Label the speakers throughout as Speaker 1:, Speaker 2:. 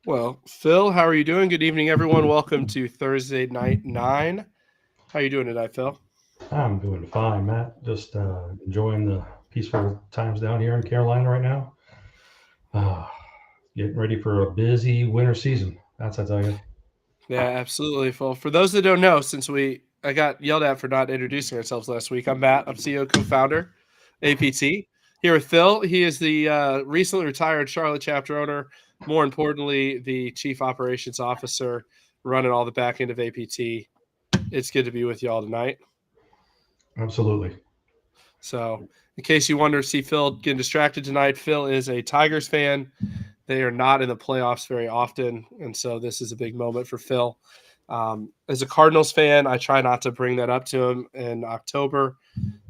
Speaker 1: Well, Phil, how are you doing? Good evening, everyone. Welcome to Thursday Night 9. How are you doing tonight, Phil?
Speaker 2: I'm doing fine, Matt. Just enjoying the peaceful times down here in Carolina right now. Uh, Getting ready for a busy winter season. That's I tell you.
Speaker 1: Yeah, absolutely, Phil. For those that don't know, since I got yelled at for not introducing ourselves last week, I'm Matt. I'm CEO, co-founder, APT. Here with Phil, he is the recently retired Charlotte chapter owner. More importantly, the chief operations officer running all the back end of APT. It's good to be with you all tonight.
Speaker 2: Absolutely.
Speaker 1: So, in case you wonder, see Phil getting distracted tonight. Phil is a Tigers fan. They are not in the playoffs very often, and so this is a big moment for Phil. As a Cardinals fan, I try not to bring that up to him in October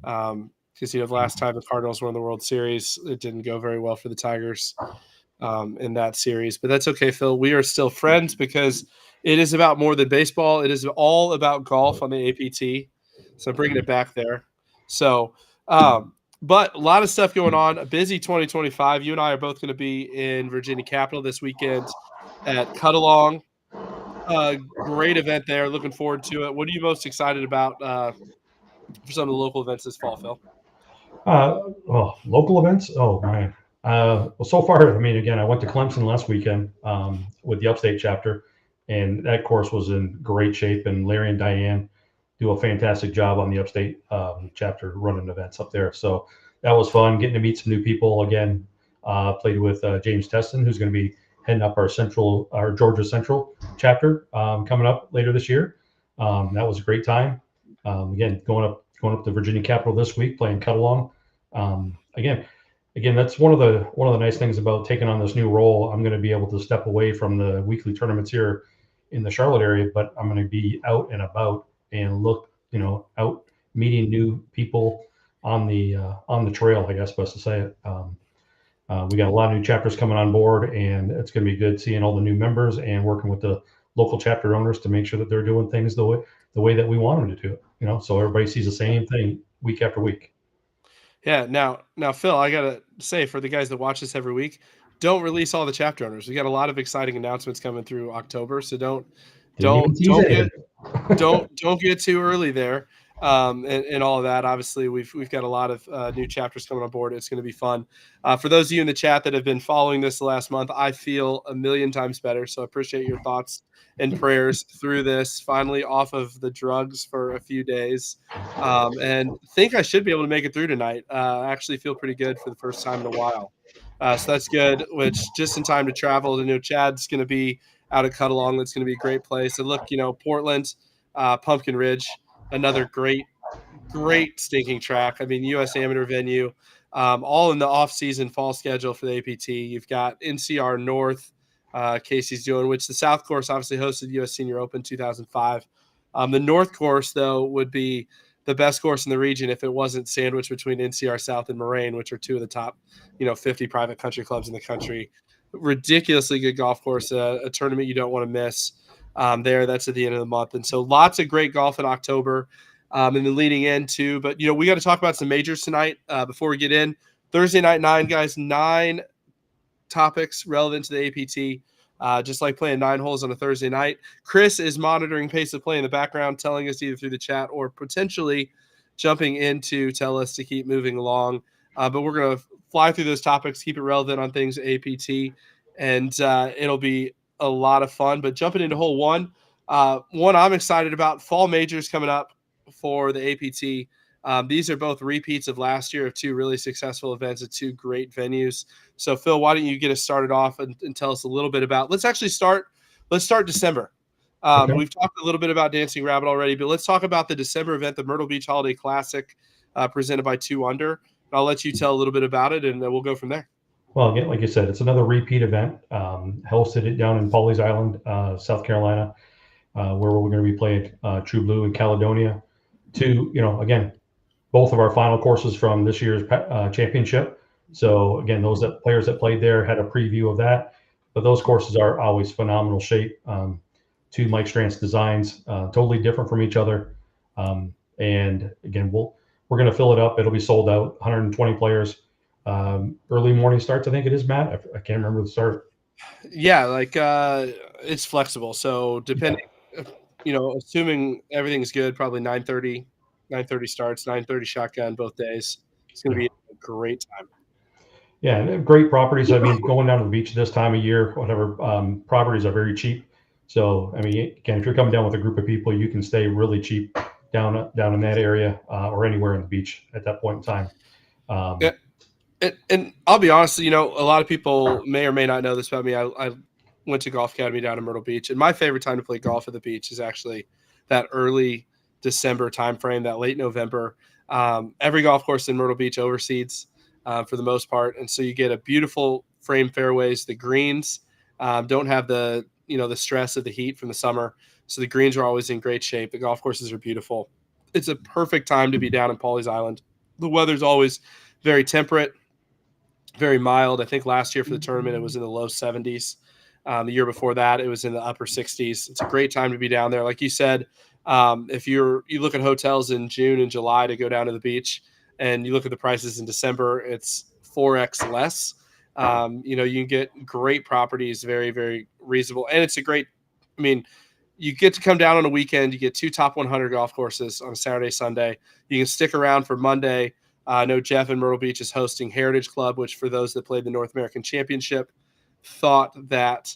Speaker 1: because the last time the Cardinals won the World Series, it didn't go very well for the Tigers in that series. But that's okay, Phil. We are still friends because it is about more than baseball. It is all about golf on the APT. So I'm bringing it back there. So, but a lot of stuff going on. A busy 2025. You and I are both going to be in Virginia Capital this weekend at Cut Along. Great event there. Looking forward to it. What are you most excited about for some of the local events this fall, Phil?
Speaker 2: Local events. Oh man. Well, so far, I mean, again, I went to Clemson last weekend with the Upstate chapter, and that course was in great shape. And Larry and Diane do a fantastic job on the Upstate chapter running events up there. So that was fun, getting to meet some new people again. Played with James Teston, who's going to be heading up our Georgia Central chapter coming up later this year. That was a great time. Again, going up to Virginia Capital this week, playing cut along. Again, that's one of the nice things about taking on this new role. I'm going to be able to step away from the weekly tournaments here in the Charlotte area, but I'm going to be out and about and out meeting new people on the trail. I guess best to say it. We got a lot of new chapters coming on board, and it's going to be good seeing all the new members and working with the local chapter owners to make sure that they're doing things the way that we want them to do it. So everybody sees the same thing week after week.
Speaker 1: Yeah. Now, Phil, I gotta say for the guys that watch this every week, don't release all the chapter owners. We got a lot of exciting announcements coming through October, so don't
Speaker 2: Didn't even
Speaker 1: don't
Speaker 2: tease
Speaker 1: don't
Speaker 2: anything.
Speaker 1: get don't get too early there. And all of that. Obviously, we've got a lot of new chapters coming on board. It's going to be fun. For those of you in the chat that have been following this the last month, I feel a million times better. So I appreciate your thoughts and prayers through this. Finally, off of the drugs for a few days, and think I should be able to make it through tonight. I actually feel pretty good for the first time in a while. So that's good. Which just in time to travel. Chad's going to be out at Cut Along. That's going to be a great place. And look, Portland, Pumpkin Ridge, another great stinking track. I mean, U.S. Amateur venue, all in the off-season fall schedule for the APT. You've got NCR North, Casey's doing, which the South course obviously hosted U.S. Senior Open 2005. The North course, though, would be the best course in the region if it wasn't sandwiched between NCR South and Moraine, which are two of the top, 50 private country clubs in the country. Ridiculously good golf course, a tournament you don't want to miss. That's at the end of the month, and so lots of great golf in October. And then leading into, but we got to talk about some majors tonight before we get in. Thursday night 9, guys, 9 topics relevant to the APT. Just like playing 9 holes on a Thursday night. Chris is monitoring pace of play in the background, telling us either through the chat or potentially jumping in to tell us to keep moving along. But we're going to fly through those topics, keep it relevant on things APT, and it'll be a lot of fun. But jumping into hole 1, one I'm excited about, fall majors coming up for the APT. These are both repeats of last year of 2 really successful events at 2 great venues. So, Phil, why don't you get us started off and tell us a little bit about? Let's start December.
Speaker 2: Okay.
Speaker 1: We've talked a little bit about Dancing Rabbit already, but let's talk about the December event, the Myrtle Beach Holiday Classic, presented by 2 Under. I'll let you tell a little bit about it, and then we'll go from there.
Speaker 2: Well, again, like you said, it's another repeat event. Hosted it down in Pawleys Island, South Carolina, where we're going to be playing True Blue in Caledonia. Again, both of our final courses from this year's championship. So again, players that played there had a preview of that. But those courses are always phenomenal shape. 2 Mike Strantz designs, totally different from each other. And again, we're going to fill it up. It'll be sold out. 120 players. Early morning starts, I think it is, Matt. I can't remember the start.
Speaker 1: Yeah, like it's flexible. So
Speaker 2: Yeah,
Speaker 1: depending, assuming everything's good, probably 9:30, 9:30 starts, 9:30 shotgun both days. It's going to
Speaker 2: yeah.
Speaker 1: be a great time.
Speaker 2: Yeah, and great properties. I mean, going down to the beach this time of year, whatever, properties are very cheap. So, I mean, again, if you're coming down with a group of people, you can stay really cheap down in that area or anywhere on the beach at that point in time.
Speaker 1: Yeah,
Speaker 2: Um,
Speaker 1: and I'll be honest, a lot of people may or may not know this about me. I went to Golf Academy down in Myrtle Beach, and my favorite time to play golf at the beach is actually that early December timeframe, that late November. Every golf course in Myrtle Beach overseeds for the most part, and so you get a beautiful frame fairways. The greens don't have the stress of the heat from the summer, so the greens are always in great shape. The golf courses are beautiful. It's a perfect time to be down in Pawleys Island. The weather's always very temperate, very mild. I think last year for the tournament it was in the low 70s. The year before that it was in the upper 60s. It's a great time to be down there. Like you said, if you look at hotels in June and July to go down to the beach, and you look at the prices in December, it's 4x less. You can get great properties, very very reasonable, and it's a great. I mean, you get to come down on a weekend. You get two top 100 golf courses on a Saturday, Sunday. You can stick around for Monday. I know Jeff in Myrtle Beach is hosting Heritage Club, which for those that played the North American Championship, thought that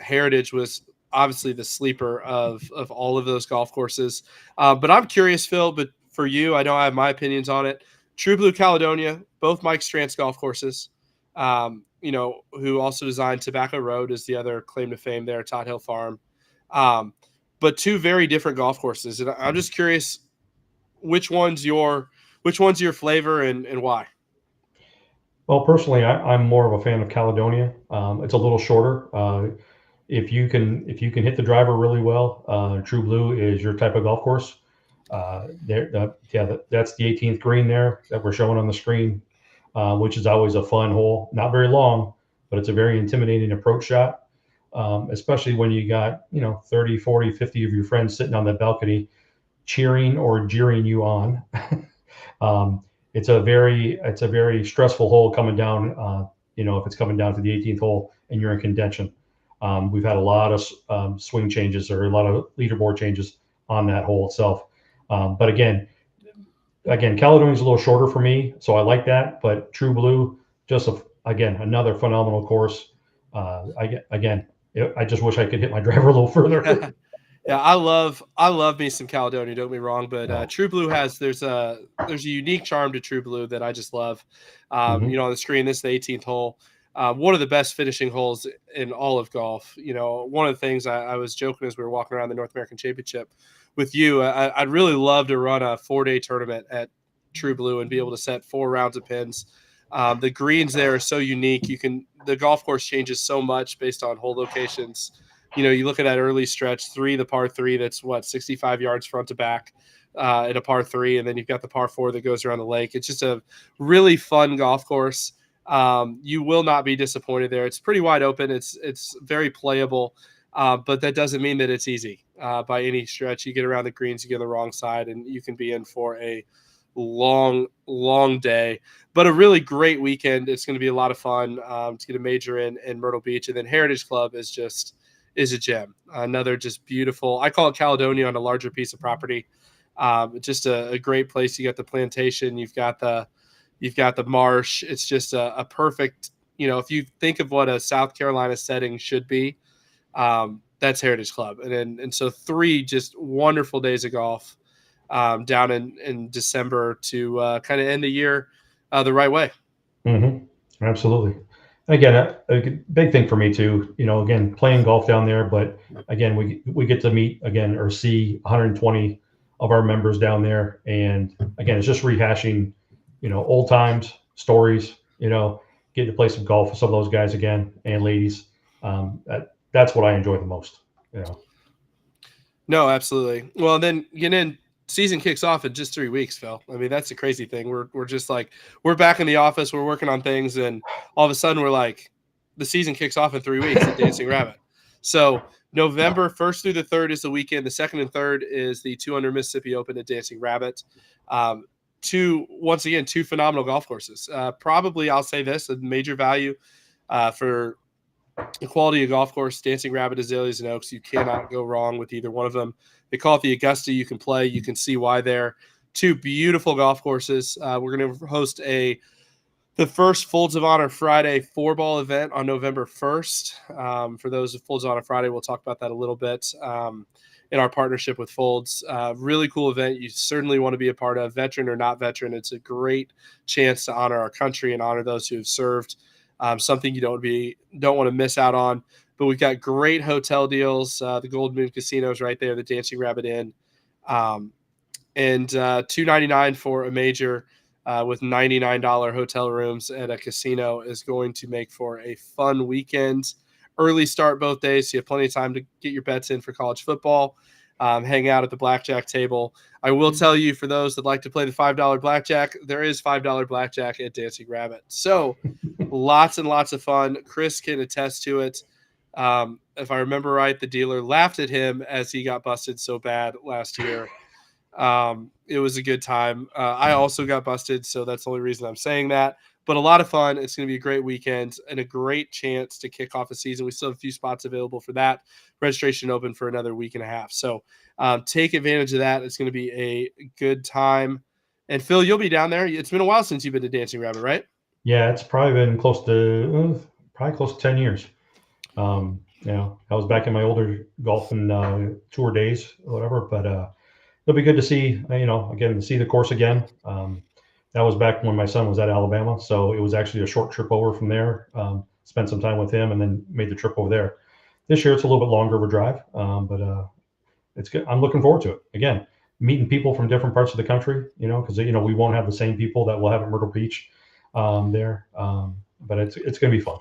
Speaker 1: Heritage was obviously the sleeper of all of those golf courses. But I'm curious, Phil, but for you, I know I have my opinions on it. True Blue Caledonia, both Mike Strantz golf courses, who also designed Tobacco Road is the other claim to fame there, Todd Hill Farm. Um, but two very different golf courses. And I'm just curious which one's your flavor and why?
Speaker 2: well, personally, I'm more of a fan of Caledonia. It's a little shorter. If you can hit the driver really well, True Blue is your type of golf course. That's the 18th green there that we're showing on the screen, which is always a fun hole. Not very long, but it's a very intimidating approach shot, especially when you got 30, 40, 50 of your friends sitting on the balcony cheering or jeering you on. um, it's a very stressful hole coming down. If it's coming down to the 18th hole and you're in contention. We've had a lot of swing changes or a lot of leaderboard changes on that hole itself. But again, Caledonia's a little shorter for me, so I like that. But True Blue, again, another phenomenal course. Again, I just wish I could hit my driver a little further.
Speaker 1: Yeah, I love me some Caledonia. Don't get me wrong, but
Speaker 2: Yeah.
Speaker 1: True Blue there's a unique charm to True Blue that I just love.
Speaker 2: Hmm.
Speaker 1: On the screen, this is the 18th hole, one of the best finishing holes in all of golf. One of the things I was joking as we were walking around the North American Championship with you, I'd really love to run a 4-day tournament at True Blue and be able to set 4 rounds of pins. The greens there are so unique. The golf course changes so much based on hole locations. You look at that early stretch, the par three, that's what, 65 yards front to back in a par three. And then you've got the par four that goes around the lake. It's just a really fun golf course. You will not be disappointed there. It's pretty wide open. It's very playable, but that doesn't mean that it's easy by any stretch. You get around the greens, you get on the wrong side, and you can be in for a long, long day, but a really great weekend. It's going to be a lot of fun to get a major in Myrtle Beach, and then Heritage Club is a gem. Another just beautiful. I call it Caledonia on a larger piece of property. Just a great place. You got the plantation. You've got the marsh. It's just a perfect. If you think of what a South Carolina setting should be, that's Heritage Club. And so 3 just wonderful days of golf down in December to kind of end the year the right way.
Speaker 2: Hmm. Absolutely. Again, a big thing for me too. Again, playing golf down there, but again, we get to meet again or see 120 of our members down there, and again, it's just rehashing, old times, stories. Getting to play some golf with some of those guys again and ladies. That's what I enjoy the most. You know.
Speaker 1: No, absolutely. Well, then season kicks off in just 3 weeks, Phil. I mean, that's the crazy thing. We're just like we're back in the office, we're working on things, and all of a sudden we're like, the season kicks off in 3 weeks at Dancing Rabbit. So November 1st through the 3rd is the weekend. The 2nd and 3rd is the 200 Mississippi Open at Dancing Rabbit. Once again, two phenomenal golf courses. Probably, I'll say this: a major value for The quality of golf course, Dancing Rabbit, Azaleas, and Oaks, you cannot go wrong with either one of them. They call it the Augusta. You can play. You can see why there. Two beautiful golf courses. We're going to host the first Folds of Honor Friday 4-ball event on November 1st. For those of Folds of Honor Friday, we'll talk about that a little bit in our partnership with Folds. Really cool event. You certainly want to be a part of, veteran or not veteran. It's a great chance to honor our country and honor those who have served. Something you don't want to miss out on. But we've got great hotel deals. The Gold Moon Casino is right there, the Dancing Rabbit Inn, and $299 for a major with $99 hotel rooms at a casino is going to make for a fun weekend. Early start both days, so you have plenty of time to get your bets in for college football. Hang out at the blackjack table. I will tell you, for those that like to play the $5 blackjack, there is $5 blackjack at Dancing Rabbit. So lots and lots of fun. Chris can attest to it. If I remember right, the dealer laughed at him as he got busted so bad last year. It was a good time. I also got busted, so that's the only reason I'm saying that. But a lot of fun. It's going to be a great weekend and a great chance to kick off a season. We still have a few spots available for that. Registration open for another week and a half. So take advantage of that. It's going to be a good time. And Phil, you'll be down there. It's been a while since you've been to Dancing Rabbit, right?
Speaker 2: Yeah, it's probably been close to 10 years. I was back in my older golfing tour days or whatever, but it'll be good to see, again, see the course again. That was back when my son was at Alabama, so it was actually a short trip over from there. Spent some time with him, and then made the trip over there. This year it's a little bit longer of a drive, but it's good. I'm looking forward to it. Again, meeting people from different parts of the country, because we won't have the same people that we'll have at Myrtle Beach there, but it's going to be fun.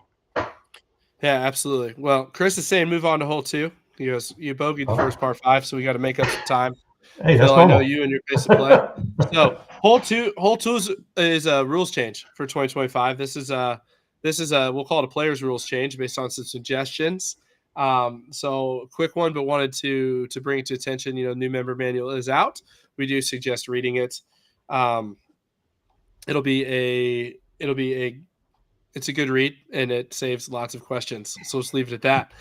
Speaker 1: Yeah, absolutely. Well, Chris is saying move on to hole 2. He goes, you bogeyed the first par 5, so we got to make up some time.
Speaker 2: Hey, that's
Speaker 1: Phil,
Speaker 2: normal.
Speaker 1: I know you and your pace of play. So hole two is a rules change for 2025. This is we'll call it a players rules change based on some suggestions. So quick one, but wanted to bring it to attention. New member manual is out. We do suggest reading it. It's a good read, and it saves lots of questions. So let's leave it at that.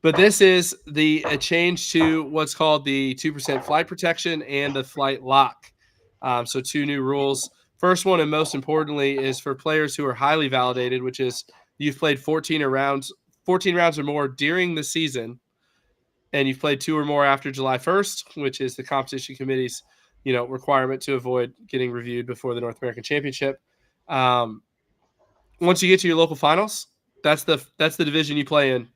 Speaker 1: But this is a change to what's called the 2% flight protection and the flight lock. So 2 new rules. First one, and most importantly, is for players who are highly validated, which is you've played 14 rounds or more during the season, and you've played 2 or more after July 1st, which is the competition committee's requirement to avoid getting reviewed before the North American Championship. Once you get to your local finals, that's the division you play in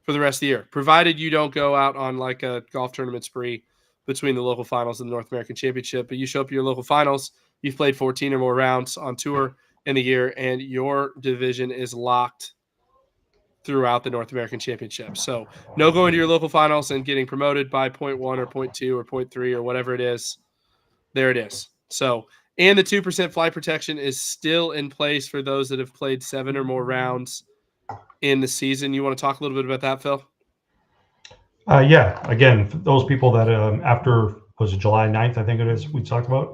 Speaker 1: for the rest of the year, provided you don't go out on like a golf tournament spree between the local finals and the North American Championship. But you show up at your local finals, you've played 14 or more rounds on tour in the year, and your division is locked throughout the North American Championship. So no going to your local finals and getting promoted by 0.1 or 0.2 or 0.3 or whatever it is. There it is. So, and the 2% flight protection is still in place for those that have played 7 or more rounds in the season. You want to talk a little bit about that, Phil?
Speaker 2: Yeah. Again, for those people that after was it July 9th, I think it is, we talked about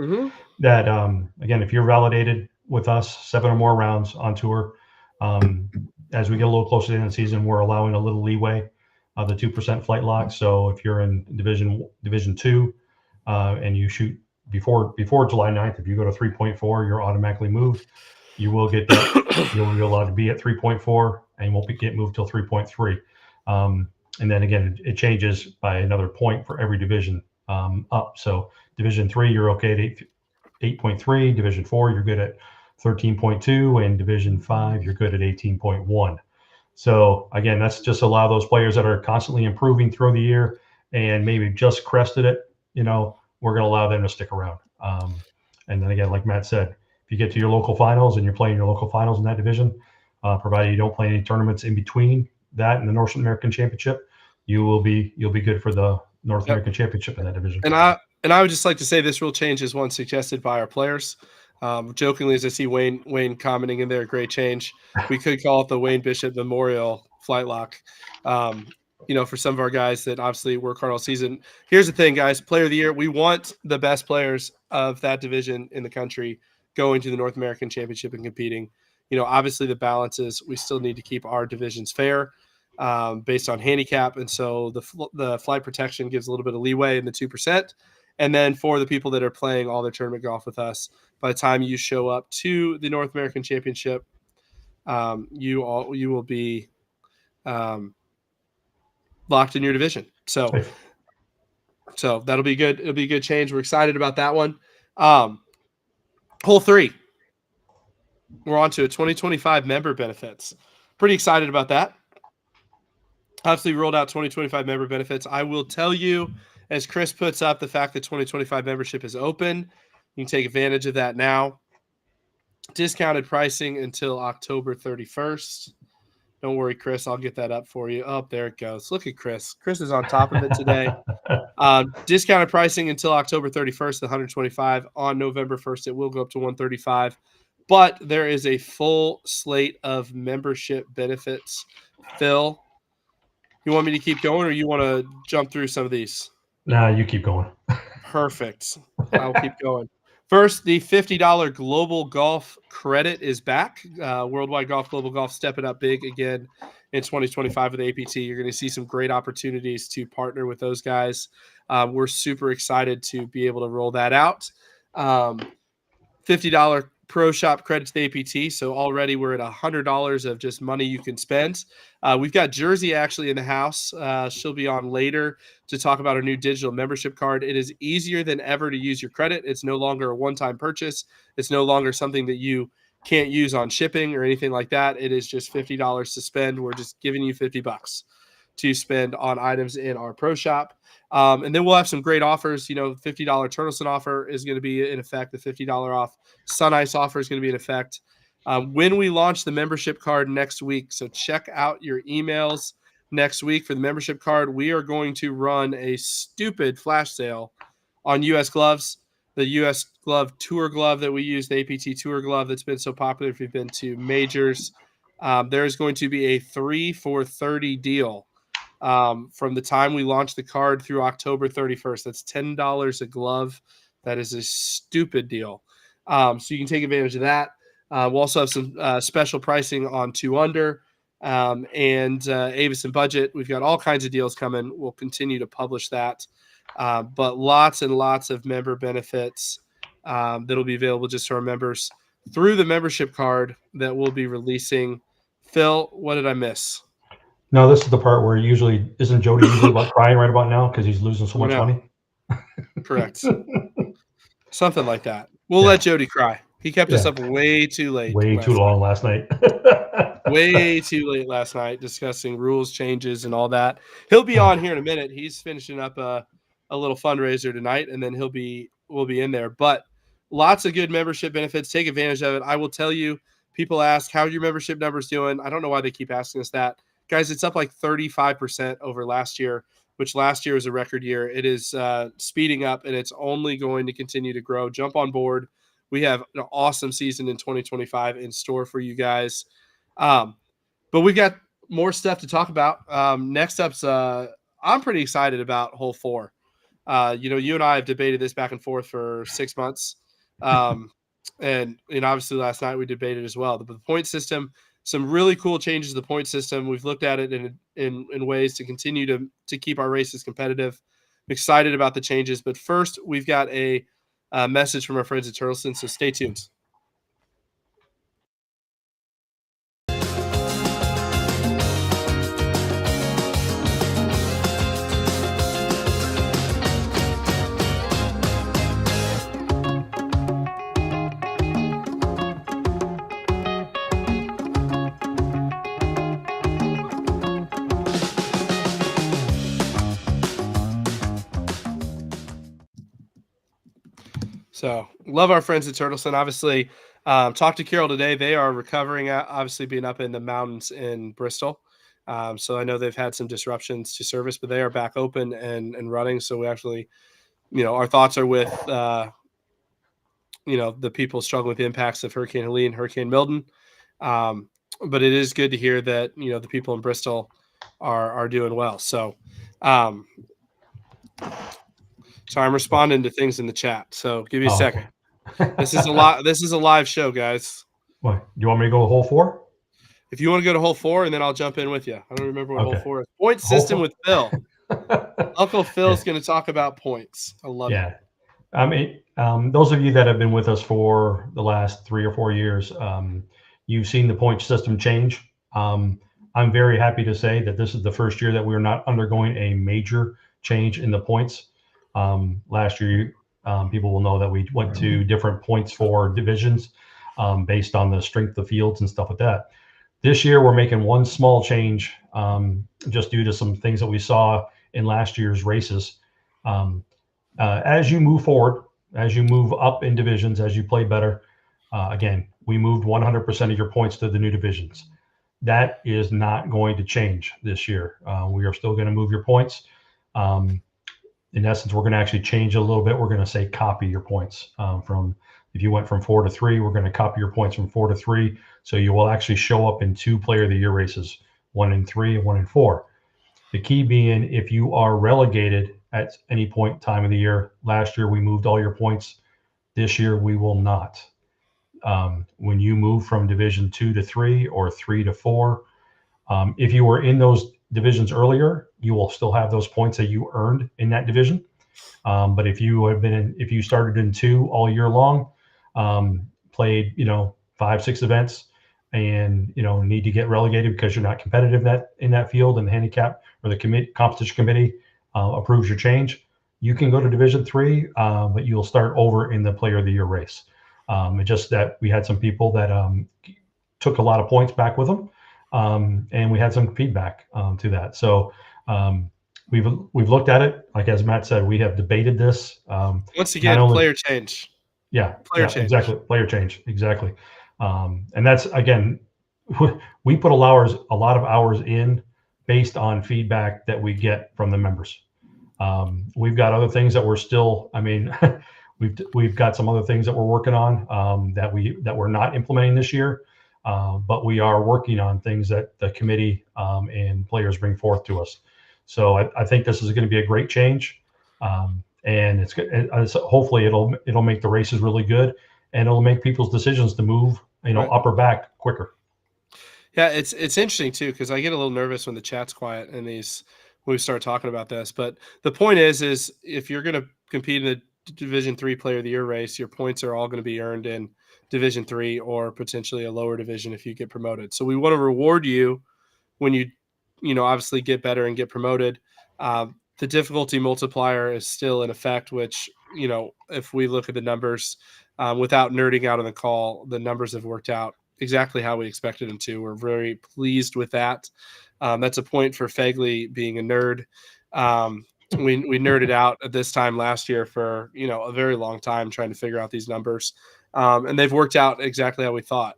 Speaker 2: that. Again, if you're validated with us 7 or more rounds on tour, as we get a little closer to the end of the season, we're allowing a little leeway of the 2% flight lock. So if you're in Division 2 and you shoot before July 9th, if you go to 3.4, you're automatically moved. You will get that. You'll be allowed to be at 3.4, and you won't get moved till 3.3. And then again, it changes by another point for every division up. So Division 3, you're okay at 8.3. Division 4, you're good at 13.2, and Division 5, you're good at 18.1. So again, that's just allow those players that are constantly improving through the year and maybe just crested it, we're going to allow them to stick around. And then again, like Matt said, if you get to your local finals and you're playing your local finals in that division, provided you don't play any tournaments in between that and the North American Championship, you'll be good for the North American Championship in that division.
Speaker 1: And I would just like to say this rule change is one suggested by our players. Jokingly, as I see Wayne commenting in there, great change. We could call it the Wayne Bishop Memorial Flight Lock. For some of our guys that obviously work hard all season. Here's the thing, guys. Player of the year, we want the best players of that division in the country going to the North American Championship and competing. Obviously the balance is we still need to keep our divisions fair based on handicap. And so the flight protection gives a little bit of leeway in the 2%. And then for the people that are playing all their tournament golf with us, by the time you show up to the North American Championship, you will be locked in your division. So that'll be good. It'll be a good change. We're excited about that one. Hole 3. We're on to a 2025 member benefits. Pretty excited about that. Obviously, we rolled out 2025 member benefits. I will tell you, as Chris puts up, the fact that 2025 membership is open. You can take advantage of that now. Discounted pricing until October 31st. Don't worry, Chris. I'll get that up for you. Oh, there it goes. Look at Chris. Chris is on top of it today. Discounted pricing until October 31st, the 125. On November 1st, it will go up to 135. But there is a full slate of membership benefits. Phil, you want me to keep going, or you want to jump through some of these?
Speaker 2: Nah, you keep going.
Speaker 1: Perfect. I'll keep going. First, the $50 Global Golf credit is back. Worldwide Golf, Global Golf stepping up big again in 2025 with APT. You're going to see some great opportunities to partner with those guys. We're super excited to be able to roll that out. $50 Pro Shop credit to the APT. So already we're at $100 of just money you can spend. We've got Jersey actually in the house. She'll be on later to talk about our new digital membership card. It is easier than ever to use your credit. It's no longer a one-time purchase. It's no longer something that you can't use on shipping or anything like that. It is just $50 to spend. We're just giving you $50 to spend on items in our Pro Shop. And then we'll have some great offers. $50 Turtleson offer is going to be in effect. The $50 off Sun Ice offer is going to be in effect when we launch the membership card next week. So check out your emails next week for the membership card. We are going to run a stupid flash sale on U.S. gloves. The U.S. glove tour glove that we use, the APT tour glove that's been so popular if you've been to majors. There is going to be a 3 for $30 deal. From the time we launch the card through October 31st. That's $10 a glove. That is a stupid deal. So you can take advantage of that. We'll also have some special pricing on 2 Under and Avis and Budget. We've got all kinds of deals coming. We'll continue to publish that. But lots and lots of member benefits that'll be available just to our members through the membership card that we'll be releasing. Phil, what did I miss?
Speaker 2: No, this is the part where isn't Jody usually about crying right about now because he's losing so much money?
Speaker 1: Correct. Something like that. We'll let Jody cry. He kept us up way too late.
Speaker 2: Way too long last night.
Speaker 1: Way too late last night discussing rules changes and all that. He'll be on here in a minute. He's finishing up a little fundraiser tonight, and then we'll be in there. But lots of good membership benefits. Take advantage of it. I will tell you, people ask, how are your membership numbers doing? I don't know why they keep asking us that. Guys, it's up like 35% over last year, which last year was a record year. It is speeding up, and it's only going to continue to grow. Jump on board. We have an awesome season in 2025 in store for you guys. But we've got more stuff to talk about. Next up's I'm pretty excited about hole 4. You and I have debated this back and forth for 6 months. And obviously last night we debated as well. The point system, some really cool changes to the point system. We've looked at it in ways to continue to keep our races competitive. I'm excited about the changes. But first, we've got a message from our friends at Turtleson, so stay tuned. So love our friends at Turtleson. Obviously, talked to Carol today. They are recovering, obviously being up in the mountains in Bristol. So I know they've had some disruptions to service, but they are back open and running. So we actually, our thoughts are with, the people struggling with the impacts of Hurricane Helene, Hurricane Milton. But it is good to hear that, the people in Bristol are doing well. So, so I'm responding to things in the chat. So give me a second. This is a live show, guys.
Speaker 2: What, do you want me to go whole four?
Speaker 1: If you want to go to hole four, and then I'll jump in with you. I don't remember what hole
Speaker 2: Okay.
Speaker 1: four is. Point
Speaker 2: Whole
Speaker 1: system
Speaker 2: four.
Speaker 1: with Phil. Uncle
Speaker 2: Yeah.
Speaker 1: Phil's going to talk about points. I love it.
Speaker 2: Yeah. I mean, those of you that have been with us for the last 3 or 4 years, you've seen the point system change. I'm very happy to say that this is the first year that we're not undergoing a major change in the points. Last year, people will know that we went to different points for divisions based on the strength of fields and stuff like that. This year, we're making one small change just due to some things that we saw in last year's races. Um, as you move forward, as you move up in divisions, as you play better, again, we moved 100% of your points to the new divisions. That is not going to change this year. We are still going to move your points. Um, in essence, we're going to actually change a little bit. We're going to say copy your points from if you went from 4 to 3, we're going to copy your points from 4 to 3. So you will actually show up in 2 Player of the Year races, 1 in 3 and 1 in 4. The key being if you are relegated at any point in time of the year. Last year we moved all your points. This year we will not. When you move from Division 2 to 3 or 3 to 4, if you were in those divisions earlier, you will still have those points that you earned in that division. But if you started in 2 all year long, played 5, 6 events, and need to get relegated because you're not competitive in that field, and the handicap or the competition committee approves your change, you can go to Division 3, but you'll start over in the Player of the Year race. It's just that we had some people that took a lot of points back with them, and we had some feedback to that. So we've looked at it. Like as Matt said, we have debated this.
Speaker 1: Once
Speaker 2: Not
Speaker 1: again,
Speaker 2: only
Speaker 1: player change.
Speaker 2: Yeah,
Speaker 1: Player
Speaker 2: yeah,
Speaker 1: change.
Speaker 2: exactly. Player change, exactly. And that's again, we put a lot of hours in based on feedback that we get from the members. We've got other things that we're still. I mean, we've got some other things that we're working on that we're not implementing this year, but we are working on things that the committee and players bring forth to us. So I think this is going to be a great change. And it's good. Hopefully, it'll make the races really good, and it'll make people's decisions to move,
Speaker 1: Right.
Speaker 2: up or back quicker.
Speaker 1: Yeah, it's interesting too because I get a little nervous when the chat's quiet and when we start talking about this. But the point is if you're going to compete in the Division 3 Player of the Year race, your points are all going to be earned in Division 3 or potentially a lower division if you get promoted. So we want to reward you when obviously get better and get promoted. The difficulty multiplier is still in effect, which if we look at the numbers without nerding out on the call, the numbers have worked out exactly how we expected them to. We're very pleased with that. That's a point for Fegley being a nerd. We nerded out at this time last year for a very long time trying to figure out these numbers, and they've worked out exactly how we thought.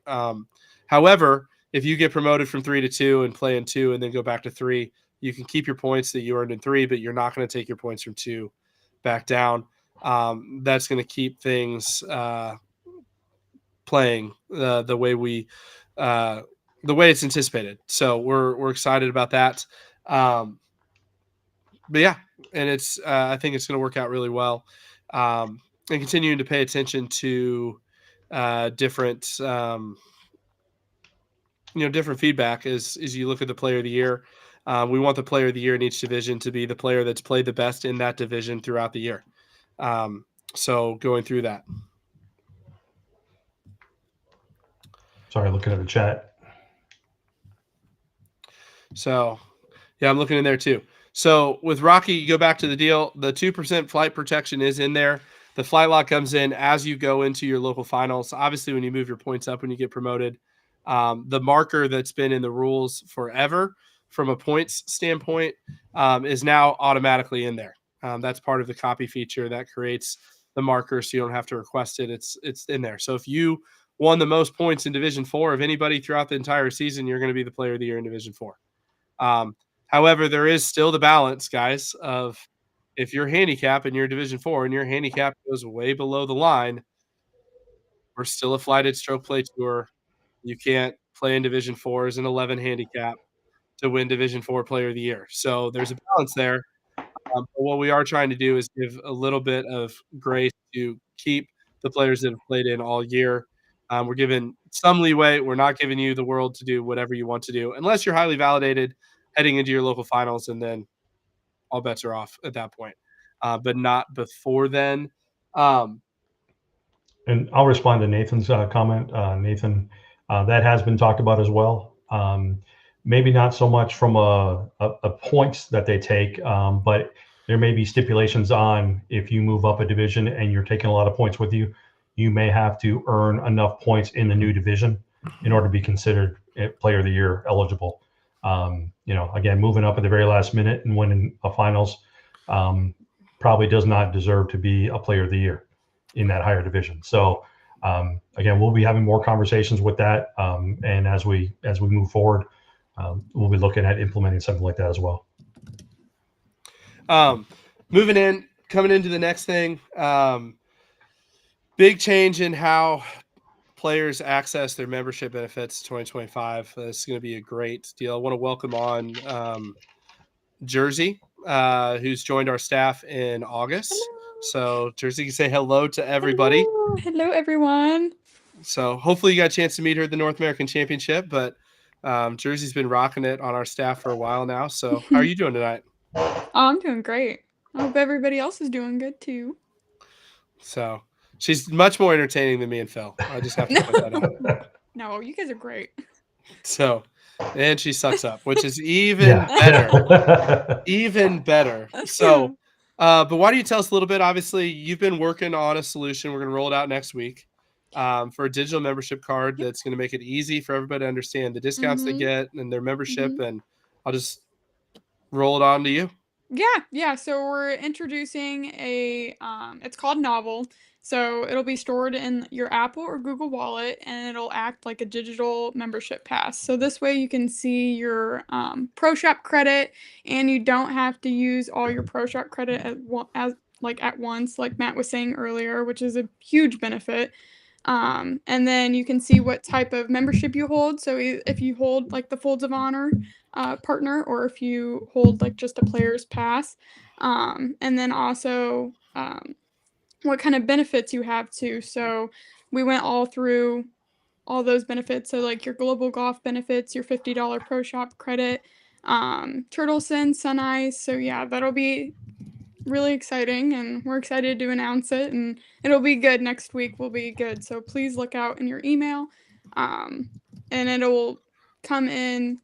Speaker 1: However, if you get promoted from 3 to 2 and play in 2 and then go back to 3, you can keep your points that you earned in 3, but you're not going to take your points from 2 back down. That's going to keep things playing uh, the way it's anticipated. So we're excited about that. Um, but yeah, and I think it's going to work out really well. And continuing to pay attention to different different feedback as you look at the Player of the Year. We want the Player of the Year in each division to be the player that's played the best in that division throughout the year. Um, so going through that.
Speaker 2: Sorry, looking at the chat.
Speaker 1: So yeah, I'm looking in there too. So with Rocky, you go back to the deal. The 2% flight protection is in there. The flight lock comes in as you go into your local finals. Obviously, when you move your points up when you get promoted, the marker that's been in the rules forever from a points standpoint is now automatically in there. That's part of the copy feature that creates the marker, so you don't have to request it. It's in there. So if you won the most points in Division 4 of anybody throughout the entire season, you're going to be the Player of the Year in Division 4. However, there is still the balance, guys, of if you're handicapped in your Division 4 and your handicap goes way below the line, we're still a flighted stroke play tour. You can't play in Division 4 as an 11 handicap to win Division 4 Player of the Year. So there's a balance there. But what we are trying to do is give a little bit of grace to keep the players that have played in all year. We're giving some leeway. We're not giving you the world to do whatever you want to do unless you're highly validated heading into your local finals, and then all bets are off at that point. But not before then. Um,
Speaker 2: And I'll respond to Nathan's comment. Nathan, that has been talked about as well. Maybe not so much from a points that they take, but there may be stipulations on if you move up a division and you're taking a lot of points with you, you may have to earn enough points in the new division in order to be considered Player of the Year eligible. Again, moving up at the very last minute and winning a finals probably does not deserve to be a Player of the Year in that higher division. So again, we'll be having more conversations with that, and as we move forward, we'll be looking at implementing something like that as well.
Speaker 1: Coming into the next thing, big change in how players access their membership benefits 2025. This is going to be a great deal. I want to welcome on Jersey, who's joined our staff in August.
Speaker 3: Hello.
Speaker 1: So Jersey can say hello to everybody.
Speaker 3: Hello, everyone.
Speaker 1: So hopefully you got a chance to meet her at the North American Championship, but Jersey's been rocking it on our staff for a while now. So how are you doing tonight?
Speaker 3: Oh, I'm doing great. I hope everybody else is doing good too.
Speaker 1: So she's much more entertaining than me and Phil. I just have to point that out.
Speaker 3: No, you guys are great.
Speaker 1: So, and she sucks up, which is even better. Even better. So, but why don't you tell us a little bit? Obviously, you've been working on a solution. We're going to roll it out next week for a digital membership card that's going to make it easy for everybody to understand the discounts they get and their membership. And I'll just roll it on to you.
Speaker 3: Yeah. So we're introducing it's called Novel. So it'll be stored in your Apple or Google Wallet, and it'll act like a digital membership pass. So this way you can see your Pro Shop credit, and you don't have to use all your Pro Shop credit at once, like Matt was saying earlier, which is a huge benefit. And then you can see what type of membership you hold. So if you hold like the Folds of Honor partner, or if you hold like just a player's pass, and then also what kind of benefits you have too. So we went all through all those benefits. So like your global golf benefits, your $50 Pro Shop credit, Turtle Sin, Sun Eyes. So yeah, that'll be really exciting, and we're excited to announce it, and it'll be good. Next week will be good, so please look out in your email, and it'll come in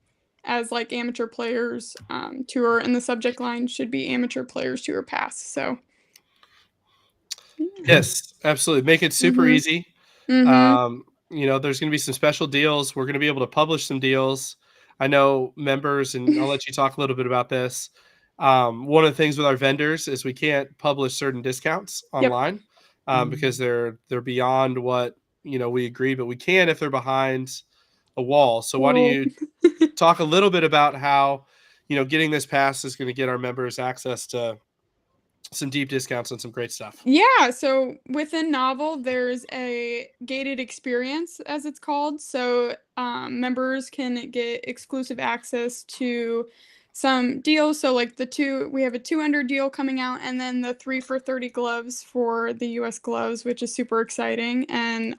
Speaker 3: as like amateur players tour, and the subject line should be amateur players tour pass. So
Speaker 1: yes, absolutely, make it super easy. There's going to be some special deals. We're going to be able to publish some deals. I know members, and I'll let you talk a little bit about this. One of the things with our vendors is we can't publish certain discounts online because they're beyond what we agree, but we can if they're behind a wall. So why don't you talk a little bit about how getting this pass is going to get our members access to some deep discounts and some great stuff.
Speaker 3: Yeah, so within Novel, there's a gated experience, as it's called. So members can get exclusive access to some deals. So like we have a 200 deal coming out, and then the 3 for 30 gloves for the US gloves, which is super exciting. And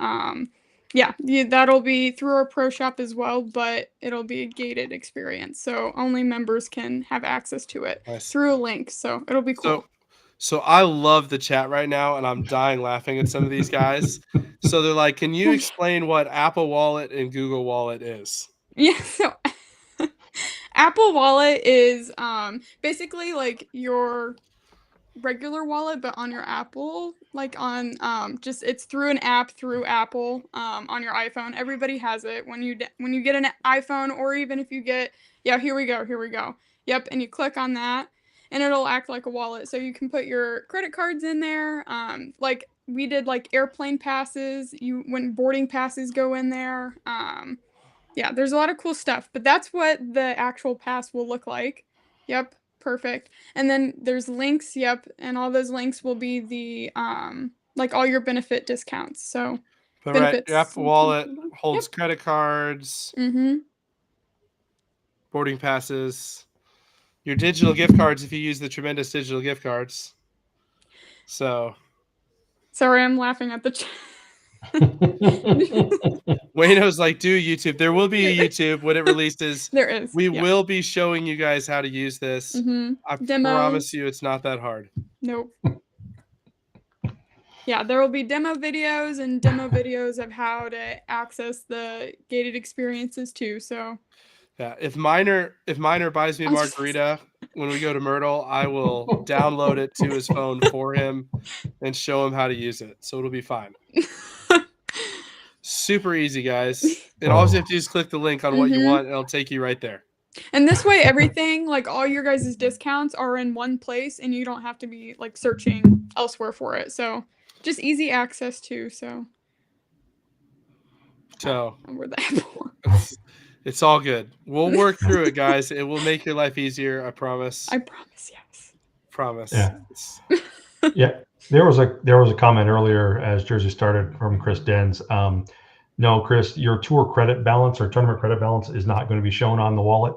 Speaker 3: that'll be through our Pro Shop as well, but it'll be a gated experience. So only members can have access to it through a link. So it'll be cool.
Speaker 1: So I love the chat right now, and I'm dying laughing at some of these guys. So they're like, can you explain what Apple Wallet and Google Wallet is?
Speaker 3: Yeah, so Apple Wallet is basically like your regular wallet, but on your Apple, like on it's through an app through Apple on your iPhone. Everybody has it when you get an iPhone, or even if you get here we go. Yep, and you click on that, and it'll act like a wallet. So you can put your credit cards in there. Like we did like airplane passes. When boarding passes go in there. Yeah, there's a lot of cool stuff, but that's what the actual pass will look like. Yep, perfect. And then there's links, yep, and all those links will be the like all your benefit discounts. So benefits.
Speaker 1: Your Apple Wallet holds credit cards, boarding passes, your digital gift cards if you use the tremendous digital gift cards. So
Speaker 3: sorry, I'm laughing at the chat.
Speaker 1: Wayno's like, do YouTube. There will be a YouTube when it releases.
Speaker 3: There is.
Speaker 1: We
Speaker 3: yeah.
Speaker 1: will be showing you guys how to use this. I
Speaker 3: Demos.
Speaker 1: promise you it's not that hard.
Speaker 3: Nope. Yeah, there will be demo videos and demo videos of how to access the gated experiences too. So
Speaker 1: Yeah, if Miner buys me a margarita when we go to Myrtle, I will download it to his phone for him and show him how to use it. So it'll be fine. Super easy, guys. And all you have to do is click the link on what you want, and it'll take you right there.
Speaker 3: And this way, everything, like all your guys' discounts are in one place, and you don't have to be like searching elsewhere for it. So just easy access too. So we're the Apple.
Speaker 1: It's all good. We'll work through it, guys. It will make your life easier. I promise.
Speaker 3: I promise. Yes.
Speaker 1: Promise.
Speaker 2: Yeah. Yeah. There was a comment earlier as Jersey started from Chris Dens. No, Chris, your tour credit balance or tournament credit balance is not going to be shown on the wallet.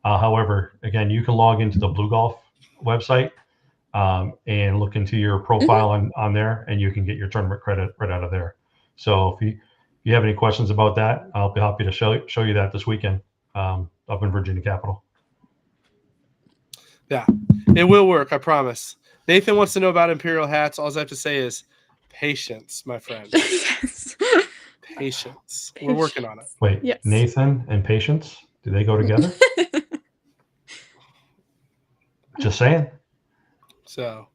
Speaker 2: However, again, you can log into the Blue Golf website and look into your profile on there, and you can get your tournament credit right out of there. So if you have any questions about that, I'll be happy to show you that this weekend up in Virginia Capital.
Speaker 1: Yeah, it will work. I promise. Nathan wants to know about Imperial hats. All I have to say is patience, my friend.
Speaker 3: Yes.
Speaker 1: Patience. We're working on it.
Speaker 2: Wait,
Speaker 3: Yes.
Speaker 2: Nathan and patience, do they go together? Just saying.
Speaker 1: So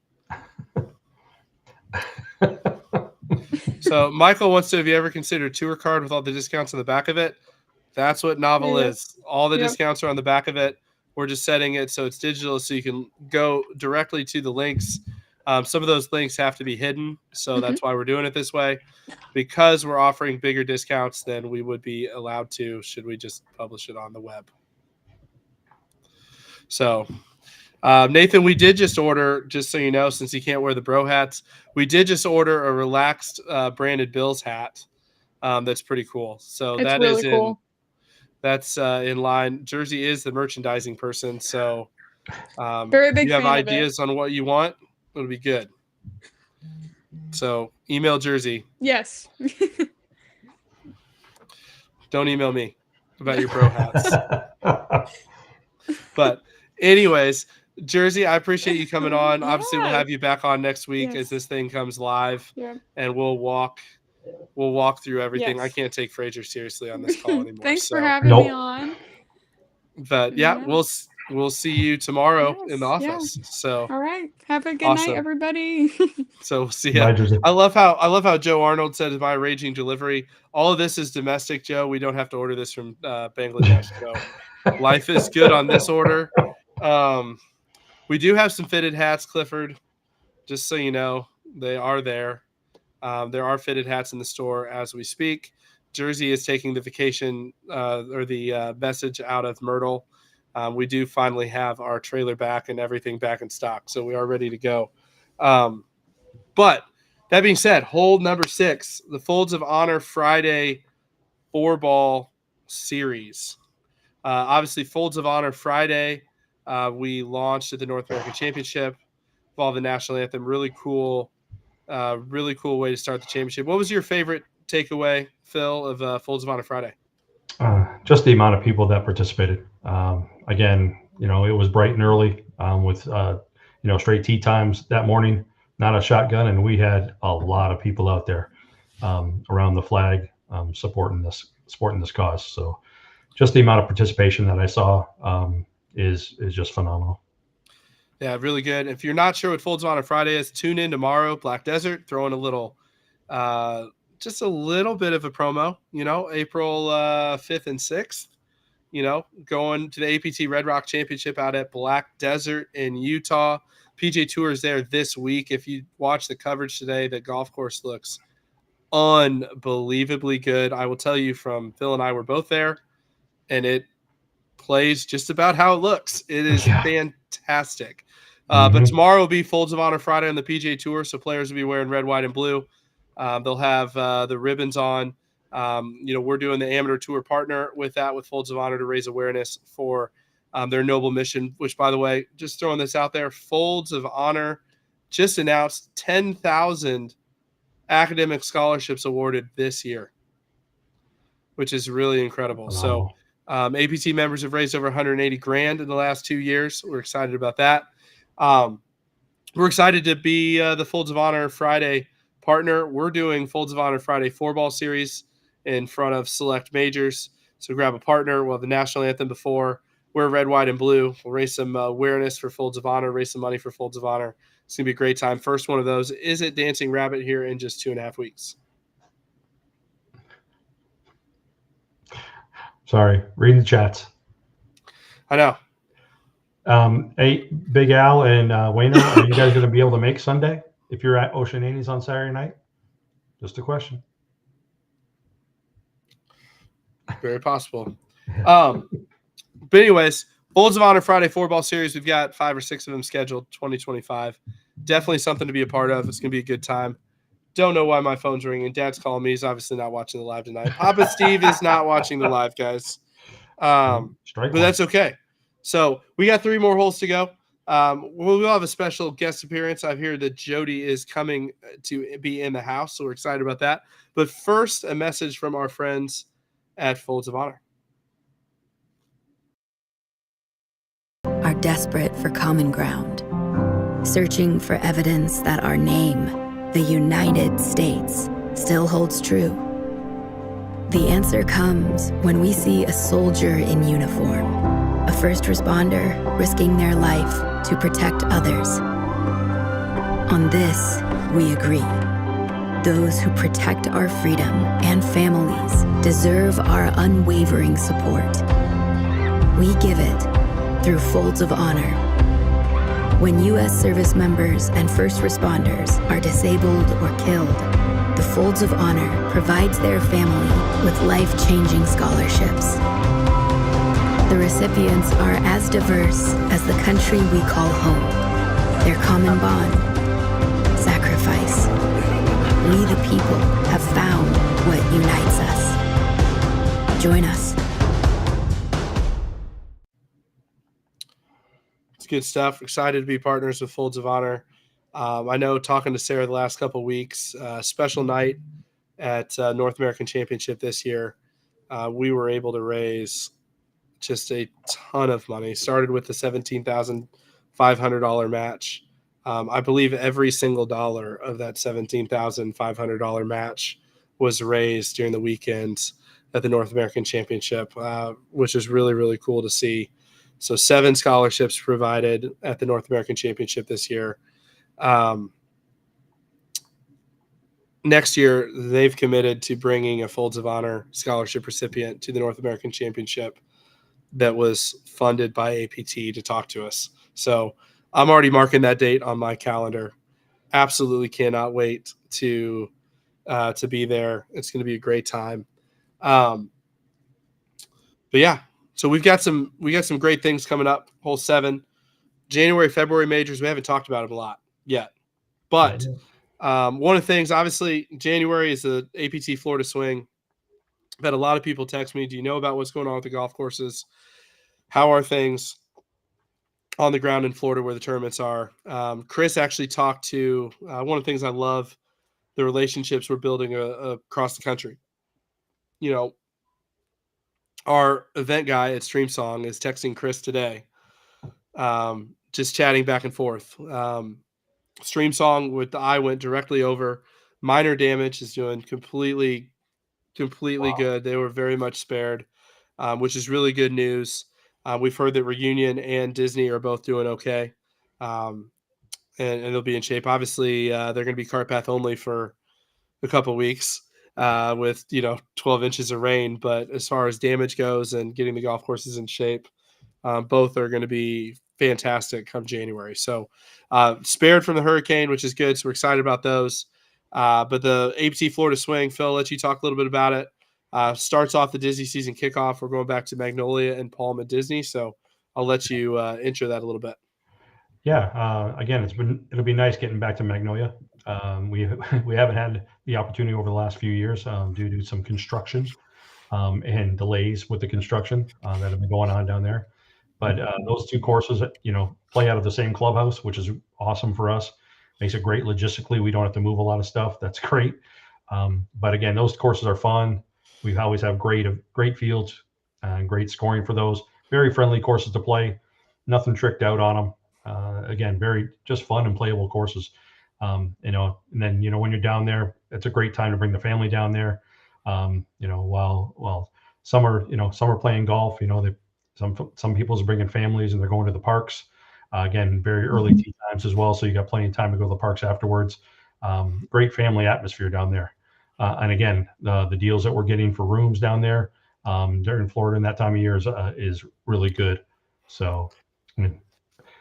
Speaker 1: Michael wants to, have you ever considered a tour card with all the discounts on the back of it? That's what Novel is. All the discounts are on the back of it. We're just setting it so it's digital, so you can go directly to the links. Some of those links have to be hidden, so that's why we're doing it this way. Because we're offering bigger discounts than we would be allowed to should we just publish it on the web. So, Nathan, we did just order, just so you know, since you can't wear the bro hats, we did just order a relaxed branded Bills hat. That's pretty cool. So
Speaker 3: It's
Speaker 1: that
Speaker 3: really
Speaker 1: is
Speaker 3: cool.
Speaker 1: That's in line. Jersey is the merchandising person, so
Speaker 3: Very big
Speaker 1: if you have
Speaker 3: fan of it.
Speaker 1: ideas on what you want, it'll be good. So email Jersey.
Speaker 3: Yes.
Speaker 1: Don't email me about your bro hats. But anyways, Jersey, I appreciate you coming on. Obviously, we'll have you back on next week as this thing comes live, and we'll walk through everything. I can't take Frazier seriously on this call anymore.
Speaker 3: Thanks for having me on.
Speaker 1: But we'll see you tomorrow in the office. So
Speaker 3: all right, have a good night, everybody.
Speaker 1: So we'll see ya. I love how Joe Arnold said, "My raging delivery." All of this is domestic, Joe. We don't have to order this from Bangladesh. So life is good on this order. We do have some fitted hats, Clifford. Just so you know, they are there. There are fitted hats in the store as we speak. Jersey is taking the vacation or the message out of Myrtle. We do finally have our trailer back and everything back in stock, so we are ready to go. But that being said, hold number 6, the Folds of Honor Friday 4-ball series. Obviously, Folds of Honor Friday, we launched at the North American Championship, involved the national anthem. Really cool way to start the championship. What was your favorite takeaway, Phil, of Folds of Honor Friday?
Speaker 2: Just the amount of people that participated. Again, it was bright and early with straight tee times that morning, not a shotgun, and we had a lot of people out there around the flag supporting this cause. So just the amount of participation that I saw is just phenomenal.
Speaker 1: Yeah, really good. If you're not sure what Folds of Honor Friday is, tune in tomorrow. Black Desert throwing a little, just a little bit of a promo. April 5th and 6th. Going to the APT Red Rock Championship out at Black Desert in Utah. PJ Tour is there this week. If you watch the coverage today, the golf course looks unbelievably good. I will tell you, from Phil and I were both there, and it plays just about how it looks. It is fantastic. But tomorrow will be Folds of Honor Friday on the PGA Tour, so players will be wearing red, white, and blue. They'll have the ribbons on. We're doing the amateur tour partner with Folds of Honor to raise awareness for their noble mission, which, by the way, just throwing this out there, Folds of Honor just announced 10,000 academic scholarships awarded this year, which is really incredible.
Speaker 2: Phenomenal.
Speaker 1: So APT members have raised over 180 grand in the last 2 years. We're excited about that. We're excited to be the Folds of Honor Friday partner. We're doing Folds of Honor Friday 4-ball series in front of select majors. So grab a partner. We'll have the national anthem before. Wear red, white, and blue. We'll raise some awareness for Folds of Honor, raise some money for Folds of Honor. It's going to be a great time. First one of those is at Dancing Rabbit here in just 2.5 weeks.
Speaker 2: Sorry, reading the chats.
Speaker 1: I know.
Speaker 2: Hey, Big Al and Wayno, are you guys going to be able to make Sunday if you're at Ocean Annie's on Saturday night? Just a question.
Speaker 1: Very possible. But anyways, Folds of Honor Friday 4-ball series. We've got 5 or 6 of them scheduled 2025. Definitely something to be a part of. It's going to be a good time. Don't know why my phone's ringing. Dad's calling me. He's obviously not watching the live tonight. Papa Steve is not watching the live, guys. But that's okay. So we got 3 more holes to go. We'll have a special guest appearance. I've heard that Jody is coming to be in the house, so we're excited about that. But first, a message from our friends at Folds of Honor.
Speaker 4: Are desperate for common ground, searching for evidence that our name, the United States, still holds true. The answer comes when we see a soldier in uniform, a first responder risking their life to protect others. On this, we agree. Those who protect our freedom and families deserve our unwavering support. We give it through Folds of Honor. When U.S. service members and first responders are disabled or killed, the Folds of Honor provides their family with life-changing scholarships. The recipients are as diverse as the country we call home. Their common bond, sacrifice. We the people have found what unites us. Join us.
Speaker 1: It's good stuff. Excited to be partners with Folds of Honor. I know talking to Sarah the last couple of weeks, special night at North American Championship this year, we were able to raise just a ton of money. Started with the $17,500 match. I believe every single dollar of that $17,500 match was raised during the weekend at the North American Championship, which is really, really cool to see. So 7 scholarships provided at the North American Championship this year. Next year, they've committed to bringing a Folds of Honor scholarship recipient to the North American Championship that was funded by APT to talk to us. So I'm already marking that date on my calendar. Absolutely cannot wait to be there. It's going to be a great time. But yeah, so we got some great things coming up. Hole 7, January, February majors. We haven't talked about them a lot yet, but one of the things, obviously, January is the APT Florida Swing. I've had a lot of people text me, do you know about what's going on with the golf courses? How are things on the ground in Florida where the tournaments are? Chris actually talked to one of the things I love, the relationships we're building across the country. You know, our event guy at Streamsong is texting Chris today, just chatting back and forth. Streamsong with the eye went directly over. Minor damage is doing completely wow. Good. They were very much spared, which is really good news. We've heard that Reunion and Disney are both doing okay, and they'll be in shape. Obviously, they're going to be cart path only for a couple of weeks with 12 inches of rain. But as far as damage goes and getting the golf courses in shape, both are going to be fantastic come January. So spared from the hurricane, which is good. So we're excited about those. But the APT Florida Swing, Phil, I'll let you talk a little bit about it. Starts off the Disney season kickoff. We're going back to Magnolia and Palm at Disney. So I'll let you intro that a little bit.
Speaker 2: Yeah. Again, it'll be nice getting back to Magnolia. We haven't had the opportunity over the last few years due to some construction and delays with the construction that have been going on down there. But those 2 courses, play out of the same clubhouse, which is awesome for us. Makes it great logistically. We don't have to move a lot of stuff. That's great. But again, those courses are fun. We always have great fields and great scoring for those. Very friendly courses to play. Nothing tricked out on them. Again, very just fun and playable courses. And then when you're down there, it's a great time to bring the family down there. While some are playing golf. Some people's bringing families and they're going to the parks. Again, very early tee times as well, so you got plenty of time to go to the parks afterwards. Great family atmosphere down there. And again, the deals that we're getting for rooms down there during Florida in that time of year is really good. So,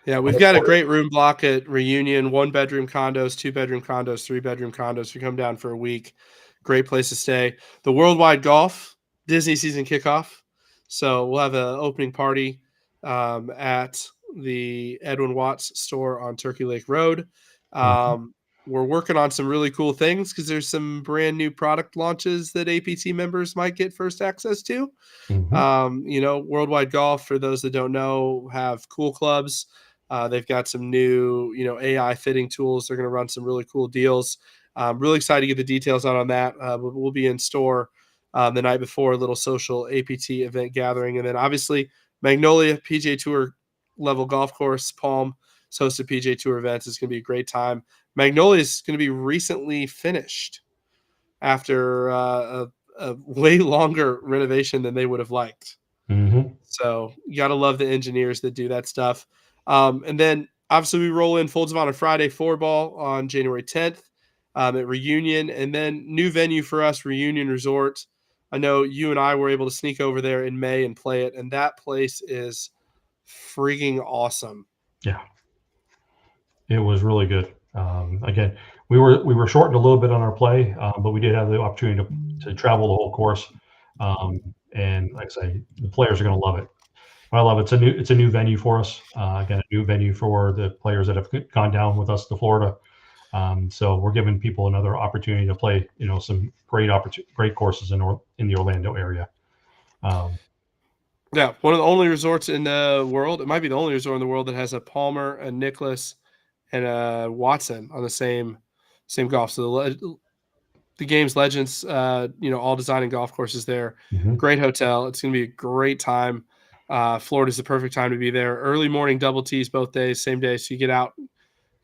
Speaker 1: yeah, we've got a great room block at Reunion: 1-bedroom condos, 2-bedroom condos, 3-bedroom condos. If you come down for a week, great place to stay. The Worldwide Golf Disney season kickoff. So we'll have an opening party at the Edwin Watts store on Turkey Lake Road. We're working on some really cool things because there's some brand new product launches that APT members might get first access to. Worldwide Golf, for those that don't know, have cool clubs. They've got some new, AI fitting tools. They're going to run some really cool deals. Really excited to get the details out on that. We'll be in store the night before, a little social APT event gathering. And then obviously Magnolia PGA Tour level golf course, Palm hosted PGA Tour events. It's going to be a great time. Magnolia is going to be recently finished after a way longer renovation than they would have liked. So you got to love the engineers that do that stuff. And then obviously we roll in Folds of Honor Friday 4-ball on January 10th at Reunion, and then new venue for us, Reunion Resort. I know you and I were able to sneak over there in May and play it, and that place is freaking awesome.
Speaker 2: Yeah, it was really good. Again, we were shortened a little bit on our play, but we did have the opportunity to travel the whole course. And like I say, the players are going to love it. I love it. It's a new venue for us. Again, a new venue for the players that have gone down with us to Florida. So we're giving people another opportunity to play, some great courses in the Orlando area.
Speaker 1: Yeah, one of the only resorts in the world. It might be the only resort in the world that has a Palmer, a Nicklaus, and a Watson on the same golf. So the game's legends, all designing golf courses there. Great hotel. It's going to be a great time. Florida's the perfect time to be there. Early morning double tees both days, same day. So you get out,